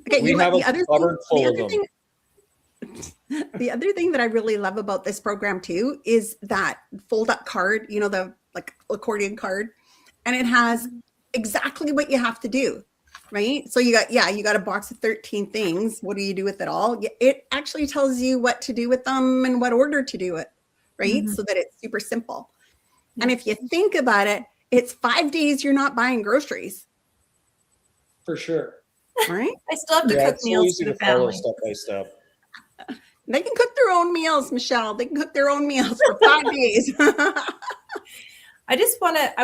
Okay, We have a cupboard full of them. The other thing that I really love about this program too is that fold-up card, the accordion card, and it has exactly what you have to do, right? So you got a box of 13 things. What do you do with it all? It actually tells you what to do with them and what order to do it, right? So that it's super simple. And if you think about it, it's 5 days you're not buying groceries, For sure. right? I still have to cook It's so meals easy for to the follow family. step by step. They can cook their own meals, Michelle. They can cook their own meals for 5 days. I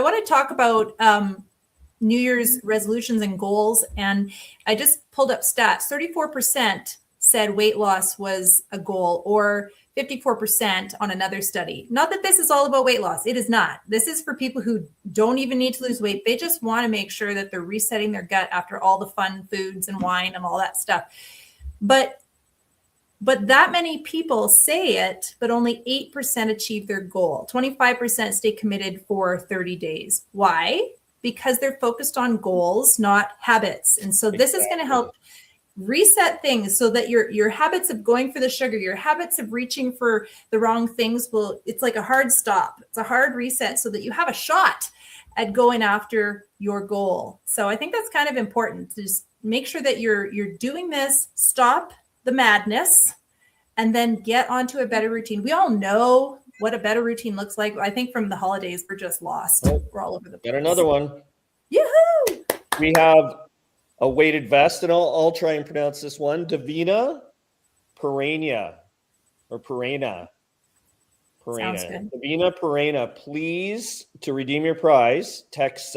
want to talk about New Year's resolutions and goals. And I just pulled up stats. 34% said weight loss was a goal, or 54% on another study. Not that this is all about weight loss. It is not. This is for people who don't even need to lose weight. They just want to make sure that they're resetting their gut after all the fun foods and wine and all that stuff. But that many people say it, but only 8% achieve their goal. 25% stay committed for 30 days. Why? Because they're focused on goals, not habits. And so this is going to help reset things so that your habits of going for the sugar, your habits of reaching for the wrong things it's like a hard stop. It's a hard reset so that you have a shot at going after your goal. So I think that's kind of important to just make sure that you're doing this, stop the madness, and then get onto a better routine. We all know what a better routine looks like. I think from the holidays, we're just lost. We're all over the place. Got another one. Yoo-hoo! We have a weighted vest, and I'll try and pronounce this one. Davina Perena, or Perena. Sounds good. Davina Perena, please, to redeem your prize, text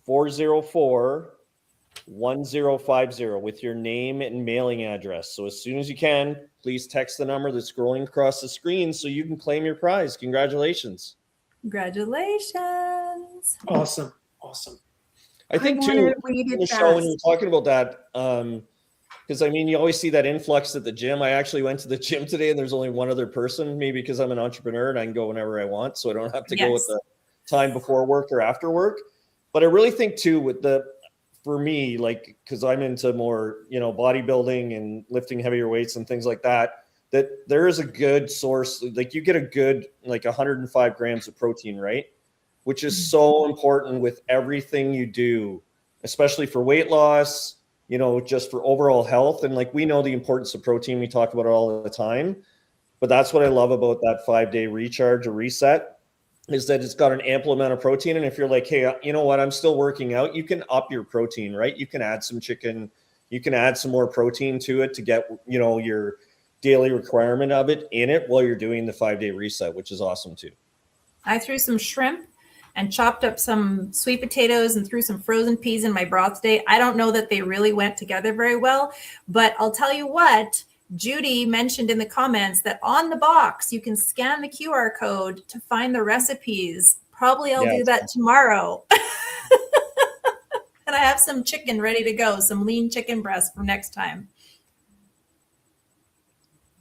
778-404-1050 with your name and mailing address. So as soon as you can, please text the number that's scrolling across the screen so you can claim your prize. Congratulations. Congratulations. Awesome. I think too, Michelle, when you're talking about that, because I mean, you always see that influx at the gym. I actually went to the gym today and there's only one other person, maybe because I'm an entrepreneur and I can go whenever I want. So I don't have to go with the time before work or after work. But I really think too, for me, like, because I'm into more, bodybuilding and lifting heavier weights and things like that, that there is a good source, like you get a good, like 105 grams of protein, right? Which is so important with everything you do, especially for weight loss, just for overall health. And like, we know the importance of protein. We talk about it all the time, but that's what I love about that 5-day recharge or reset, is that it's got an ample amount of protein. And if you're like, hey, you know what, I'm still working out, you can up your protein, right? You can add some chicken, you can add some more protein to it to get, your daily requirement of it in it while you're doing the 5-day reset, which is awesome too. I threw some shrimp and chopped up some sweet potatoes and threw some frozen peas in my broth today. I don't know that they really went together very well, but I'll tell you what, Judy mentioned in the comments that on the box, you can scan the QR code to find the recipes. Probably I'll do that tomorrow. And I have some chicken ready to go, some lean chicken breast for next time.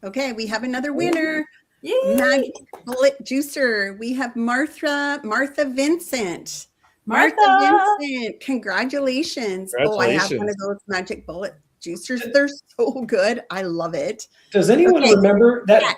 Okay, we have another winner. Yay! Magic Bullet Juicer. We have Martha Vincent. Vincent, congratulations. Oh, I have one of those Magic Bullet Juicers. They're so good. I love it. Does anyone remember that?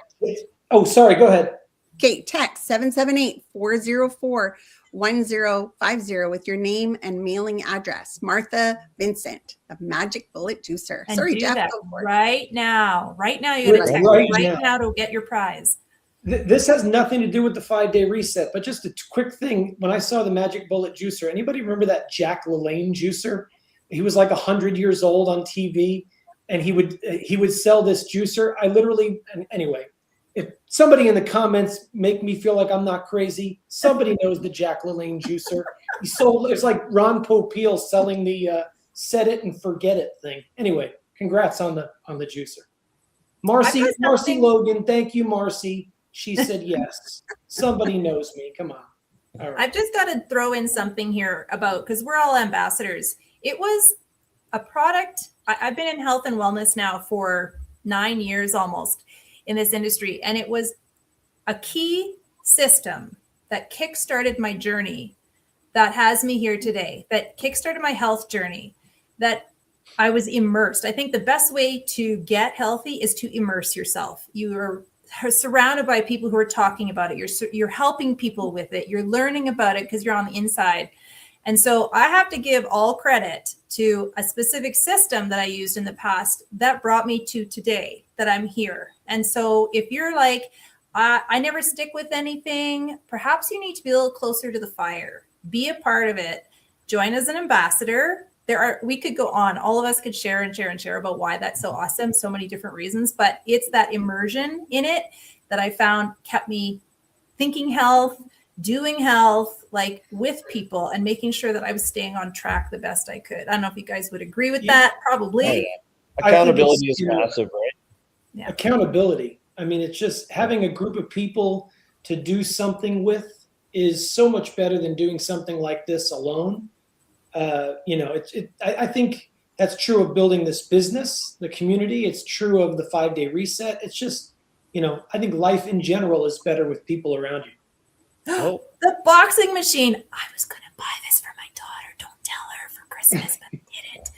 Oh, sorry, go ahead. Okay, text 778-404-1050 with your name and mailing address. Martha Vincent, the Magic Bullet Juicer. And sorry, do Jeff. that right now. Right now, you got to text right now to get your prize. This has nothing to do with the 5-day reset, but just a quick thing. When I saw the Magic Bullet Juicer, anybody remember that Jack LaLanne juicer? He was like 100 years old on TV, and he would sell this juicer. Anyway, if somebody in the comments make me feel like I'm not crazy, somebody knows the Jack LaLanne juicer. He sold, it's like Ron Popeil selling the set it and forget it thing. Anyway, congrats on the juicer. Marcy Logan, thank you, Marcy. She said yes. Somebody knows me. Come on. All right. I've just got to throw in something here because we're all ambassadors. It was a product. I've been in health and wellness now for 9 years almost in this industry. And it was a key system that kickstarted my journey that has me here today, that kickstarted my health journey, that I was immersed. I think the best way to get healthy is to immerse yourself. You are surrounded by people who are talking about it. You're helping people with it. You're learning about it because you're on the inside. And so I have to give all credit to a specific system that I used in the past that brought me to today, that I'm here. And so if you're like, I never stick with anything, perhaps you need to be a little closer to the fire. Be a part of it. Join as an ambassador. We could go on. All of us could share and share and share about why that's so awesome. So many different reasons, but it's that immersion in it that I found kept me thinking health, doing health, like with people and making sure that I was staying on track the best I could. I don't know if you guys would agree with that. Probably. Oh, yeah. Accountability is massive, right? Yeah. Accountability. I mean, it's just having a group of people to do something with is so much better than doing something like this alone. I think that's true of building this business, the community. It's true of the 5-day reset. It's just, I think life in general is better with people around you. Oh. The boxing machine. I was going to buy this for my daughter. Don't tell her for Christmas, but didn't.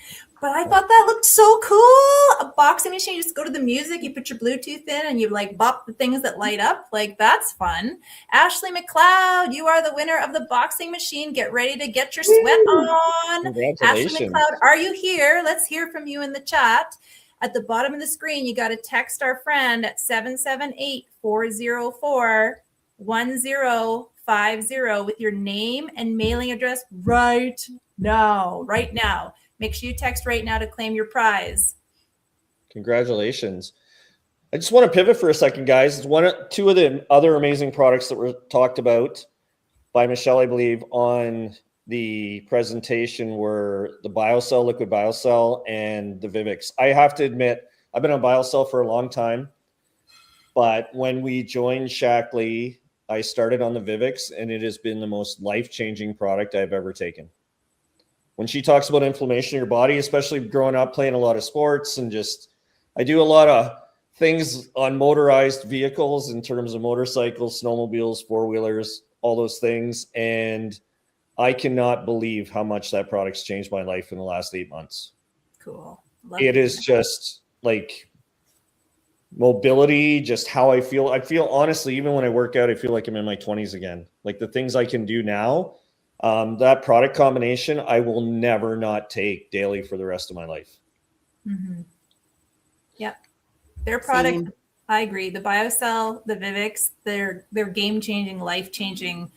But I thought that looked so cool. A boxing machine. You just go to the music, you put your Bluetooth in, and you like bop the things that light up. Like, that's fun. Ashley McLeod, you are the winner of the boxing machine. Get ready to get your sweat on. Congratulations. Ashley McLeod, are you here? Let's hear from you in the chat. At the bottom of the screen, you got to text our friend at 778-404-1050 with your name and mailing address right now. Right now. Make sure you text right now to claim your prize. Congratulations. I just want to pivot for a second, guys. Two of the other amazing products that were talked about by Michelle, I believe, on the presentation were the BioCell, Liquid BioCell, and the Vivix. I have to admit, I've been on BioCell for a long time, but when we joined Shaklee, I started on the Vivix, and it has been the most life-changing product I've ever taken. When she talks about inflammation in your body, especially growing up playing a lot of sports and I do a lot of things on motorized vehicles in terms of motorcycles, snowmobiles, four-wheelers, all those things. And I cannot believe how much that product's changed my life in the last 8 months. Cool. It is just like mobility, just how I feel. I feel honestly, even when I work out, I feel like I'm in my 20s again. Like the things I can do now. That product combination, I will never not take daily for the rest of my life. Mm-hmm. Yep. Their product, Same. I agree. The BioCell, the Vivix, they're game-changing, life-changing.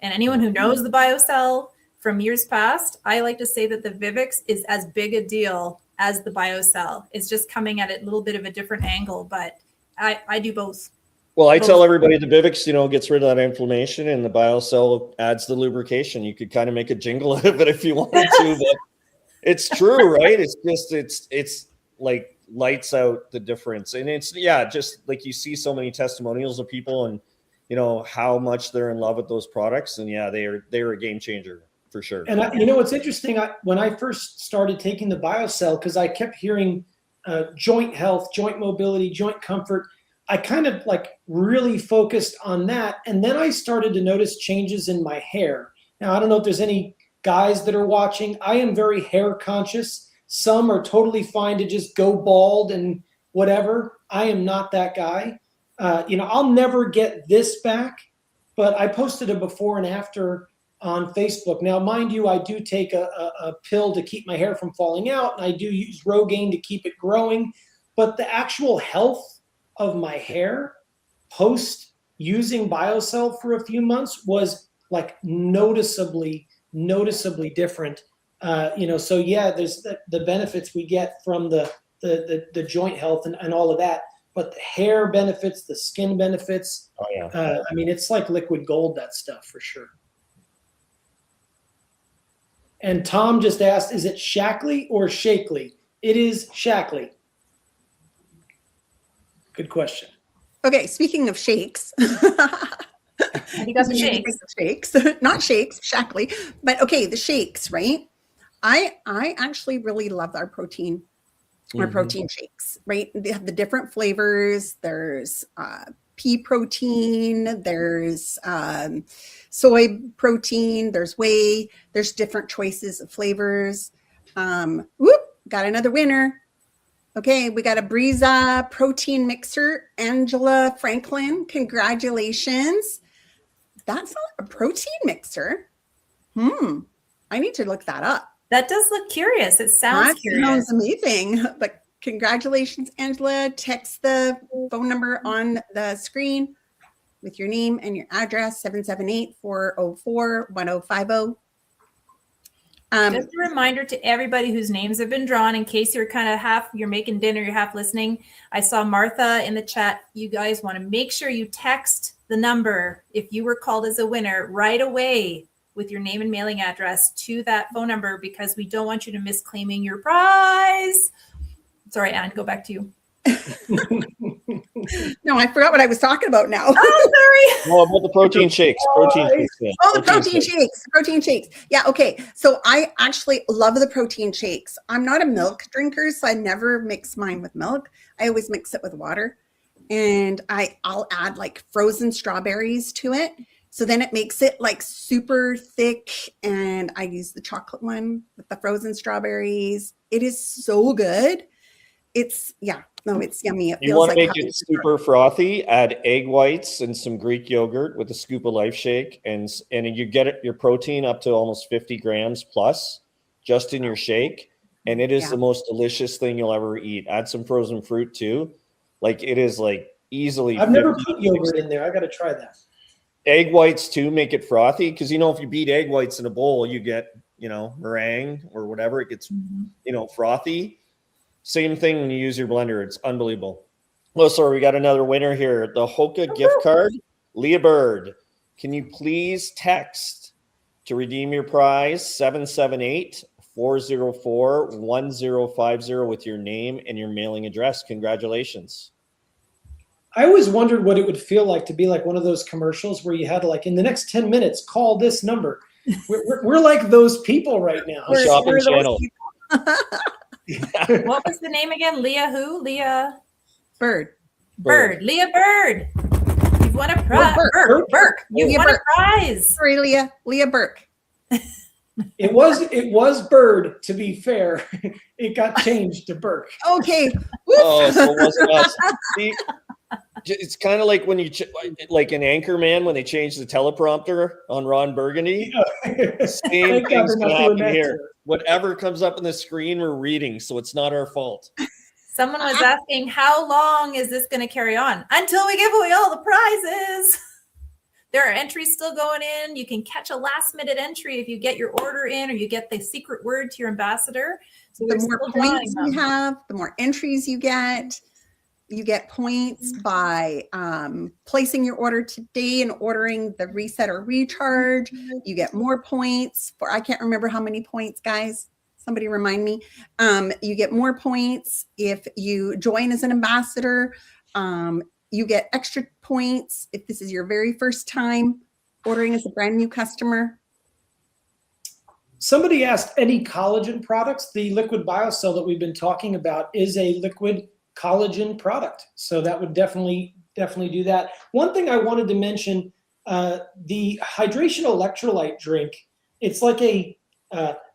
And anyone who knows the BioCell from years past, I like to say that the Vivix is as big a deal as the BioCell. It's just coming at it a little bit of a different angle, but I do both. Well, I tell everybody the Vivix, gets rid of that inflammation, and the BioCell adds the lubrication. You could kind of make a jingle out of it if you wanted to, but it's true, right? It's just, it's like lights out the difference. And it's, just like you see so many testimonials of people and, how much they're in love with those products. And they're a game changer for sure. And what's interesting, when I first started taking the BioCell, because I kept hearing joint health, joint mobility, joint comfort, I kind of really focused on that. And then I started to notice changes in my hair. Now, I don't know if there's any guys that are watching. I am very hair conscious. Some are totally fine to just go bald and whatever. I am not that guy. I'll never get this back, but I posted a before and after on Facebook. Now, mind you, I do take a pill to keep my hair from falling out, and I do use Rogaine to keep it growing. But the actual health of my hair post using BioCell for a few months was noticeably different. There's the benefits we get from the joint health and all of that, but the hair benefits, the skin benefits. Oh, yeah. It's like liquid gold, that stuff for sure. And Tom just asked, is it Shaklee or Shaklee? It is Shaklee. Good question. Okay, speaking of shakes. You got the shakes. Shakes, not shakes, Shaklee. But okay, the shakes, right? I actually really love our protein shakes, right? They have the different flavors. There's pea protein, there's soy protein, there's whey, there's different choices of flavors. Got another winner. Okay, we got a Breeza protein mixer, Angela Franklin. Congratulations. That's not a protein mixer. I need to look that up. That does look curious. It sounds curious. Sounds amazing. But congratulations, Angela. Text the phone number on the screen with your name and your address, 778-404-1050. Just a reminder to everybody whose names have been drawn, in case you're kind of you're making dinner, you're half listening. I saw Martha in the chat. You guys want to make sure you text the number, if you were called as a winner, right away with your name and mailing address to that phone number, because we don't want you to miss claiming your prize. Sorry, Anne, go back to you. No, I forgot what I was talking about now. Oh, sorry. No, about the protein shakes. Protein shakes. Yeah. Oh, the protein shakes. Protein shakes. Yeah, okay. So I actually love the protein shakes. I'm not a milk drinker, so I never mix mine with milk. I always mix it with water. And I'll add like frozen strawberries to it. So then it makes it like super thick. And I use the chocolate one with the frozen strawberries. It is so good. It's yummy. It You feels want to like make having it super frothy, add egg whites and some Greek yogurt with a scoop of Life Shake, and you get your protein up to almost 50 grams plus just in your shake. And it is the most delicious thing you'll ever eat. Add some frozen fruit too. Like it is like easily. I've never put yogurt in there. I got to try that. Egg whites too make it frothy, because if you beat egg whites in a bowl, you get meringue or whatever. It gets frothy. Same thing when you use your blender. It's unbelievable. Oh, sorry, we got another winner here. The Hoka gift card. Leah Bird, can you please text to redeem your prize 778-404-1050 with your name and your mailing address? Congratulations. I always wondered what it would feel like to be like one of those commercials where you had to, like, in the next 10 minutes, call this number. We're like those people right now. Shopping channel. What was the name again? Leah who? Leah Bird. Leah Bird. You've won a prize. Burke. You've won a prize. Sorry, Leah. Leah Burke. It was Bird, to be fair. It got changed to Burke. Okay. Oh, so it wasn't us. See, it's kind of like when you like an Anchorman when they changed the teleprompter on Ron Burgundy. Same thing's gonna happen here. Whatever comes up on the screen, we're reading, so it's not our fault. Someone was asking, how long is this going to carry on? Until we give away all the prizes. There are entries still going in. You can catch a last minute entry if you get your order in or you get the secret word to your ambassador. So the more points you have, the more entries you get. You get points by placing your order today and ordering the reset or recharge. You get more points for, I can't remember how many points, guys. Somebody remind me. You get more points if you join as an ambassador. You get extra points if this is your very first time ordering as a brand new customer. Somebody asked any collagen products. The liquid BioCell that we've been talking about is a liquid collagen product. So that would definitely do that. One thing I wanted to mention, the hydration electrolyte drink, it's like a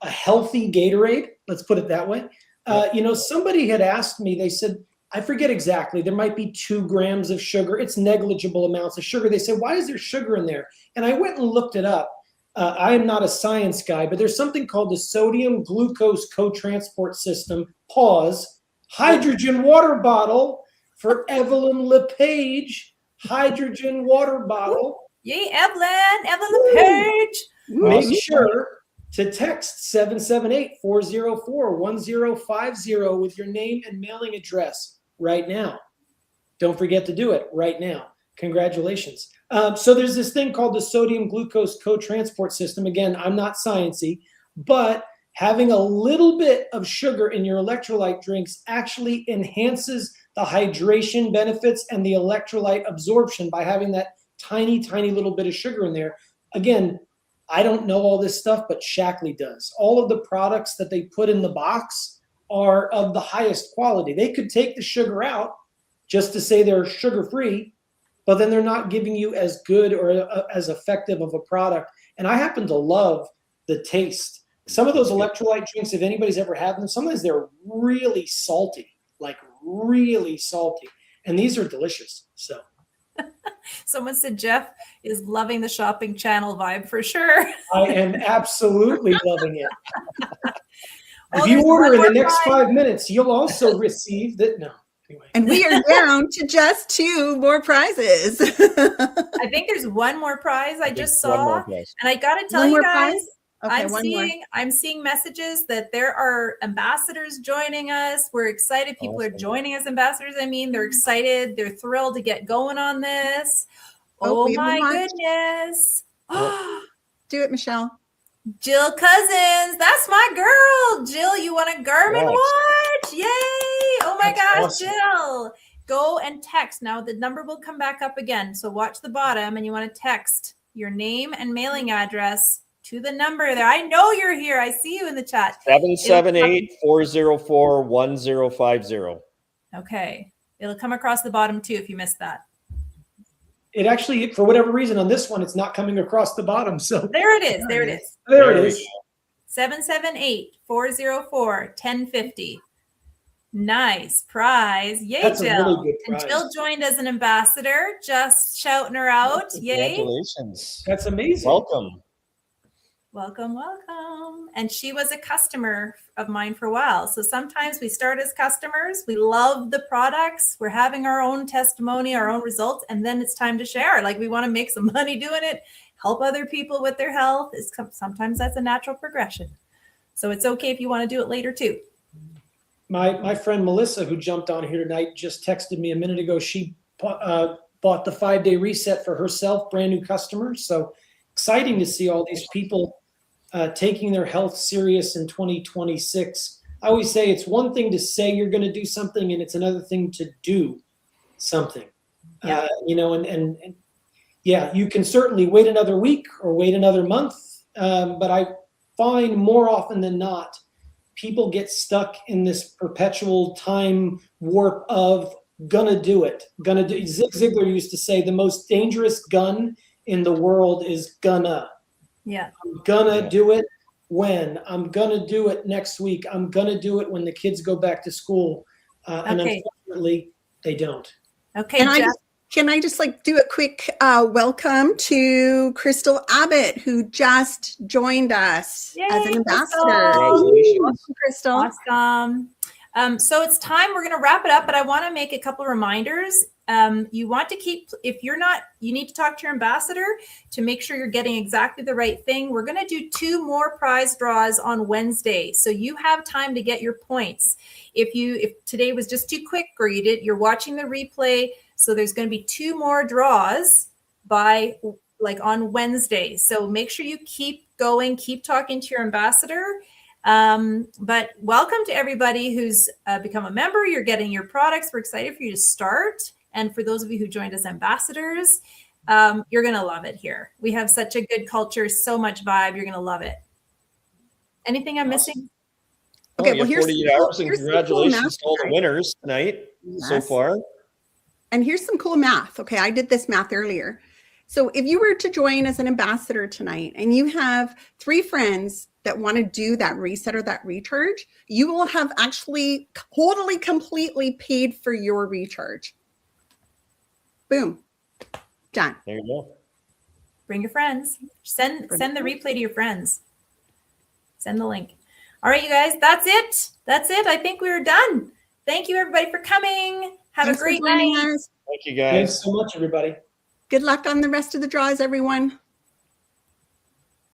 healthy Gatorade. Let's put it that way. Somebody had asked me, they said, I forget exactly, there might be 2 grams of sugar. It's negligible amounts of sugar. They said, why is there sugar in there? And I went and looked it up. I am not a science guy, but there's something called the sodium glucose co-transport system, PAWS, hydrogen water bottle for Evelyn LePage, hydrogen water bottle. Yay, Evelyn LePage. Make sure to text 778-404-1050 with your name and mailing address right now. Don't forget to do it right now. Congratulations. So there's this thing called the sodium glucose co-transport system. Again, I'm not sciencey, but having a little bit of sugar in your electrolyte drinks actually enhances the hydration benefits and the electrolyte absorption by having that tiny, tiny little bit of sugar in there. Again, I don't know all this stuff, but Shaklee does. All of the products that they put in the box are of the highest quality. They could take the sugar out just to say they're sugar-free, but then they're not giving you as good or as effective of a product. And I happen to love the taste. Some of those electrolyte drinks, if anybody's ever had them, sometimes they're really salty, like really salty. And these are delicious. So someone said Jeff is loving the shopping channel vibe for sure. I am absolutely loving it. If you order in the next 5 minutes, you'll also receive that. No. Anyway. And we are down to just 2 more prizes. I think there's one more prize I just saw. And I got to tell you guys, okay, I'm seeing messages that there are ambassadors joining us. We're excited. People are joining as ambassadors. I mean, they're excited. They're thrilled to get going on this. Oh we have my one. goodness. Do it, Michelle. Jill Cousins, that's my girl. Jill, you want a Garmin Yes. watch? Yay. Oh my That's gosh, awesome. Jill. Go and text. Now the number will come back up again. So watch the bottom and you want to text your name and mailing address to the number there. I know you're here. I see you in the chat. 778-404-1050. Okay. It'll come across the bottom too if you missed that. It actually, for whatever reason, on this one, it's not coming across the bottom. So There it is. There it is. there it is. 778-404-1050. Nice prize. Yay, That's a Jill. really good And prize. Jill joined as an ambassador, just shouting her out. Yay. Congratulations. That's amazing. Welcome. Welcome, welcome. And she was a customer of mine for a while. So sometimes we start as customers, we love the products, we're having our own testimony, our own results, and then it's time to share. Like we want to make some money doing it, help other people with their health. Sometimes that's a natural progression. So it's okay if you want to do it later too. My friend Melissa, who jumped on here tonight, just texted me a minute ago. She bought the 5-day reset for herself, brand new customers. So exciting to see all these people taking their health serious in 2026. I always say it's one thing to say you're going to do something, and it's another thing to do something. Yeah. And yeah, you can certainly wait another week or wait another month, but I find more often than not, people get stuck in this perpetual time warp of gonna do it. Zig Ziglar used to say the most dangerous gun in the world is gonna. Yeah. I'm gonna do it when. I'm gonna do it next week. I'm gonna do it when the kids go back to school. And Okay. unfortunately, they don't. Okay, And Jeff. can I just like do a quick welcome to Crystal Abbott, who just joined us as an Yay, ambassador. Crystal. Welcome, Crystal. Awesome. So it's time. We're going to wrap it up, but I want to make a couple reminders. You want to keep, if you're not, you need to talk to your ambassador to make sure you're getting exactly the right thing. We're going to do 2 more prize draws on Wednesday. So you have time to get your points. If today was just too quick or you're watching the replay, so there's going to be 2 more draws by on Wednesday. So make sure you keep going, keep talking to your ambassador. But welcome to everybody who's become a member. You're getting your products. We're excited for you to start. And for those of you who joined as ambassadors, you're going to love it here. We have such a good culture, so much vibe. You're going to love it. Anything I'm missing? Okay, You well, have here's 48 some cool- hours, and here's some cool congratulations math to all the tonight. winners tonight so Yes. far. And here's some cool math. Okay, I did this math earlier. So if you were to join as an ambassador tonight and you have 3 friends that want to do that reset or that recharge, you will have actually totally, completely paid for your recharge. Boom. Done. There you go. Bring your friends. Send the replay to your friends. Send the link. All right, you guys, that's it. That's it. I think we're done. Thank you, everybody, for coming. Have Thanks a for great joining night. us. Thank you, guys. Thanks so much, everybody. Good luck on the rest of the draws, everyone.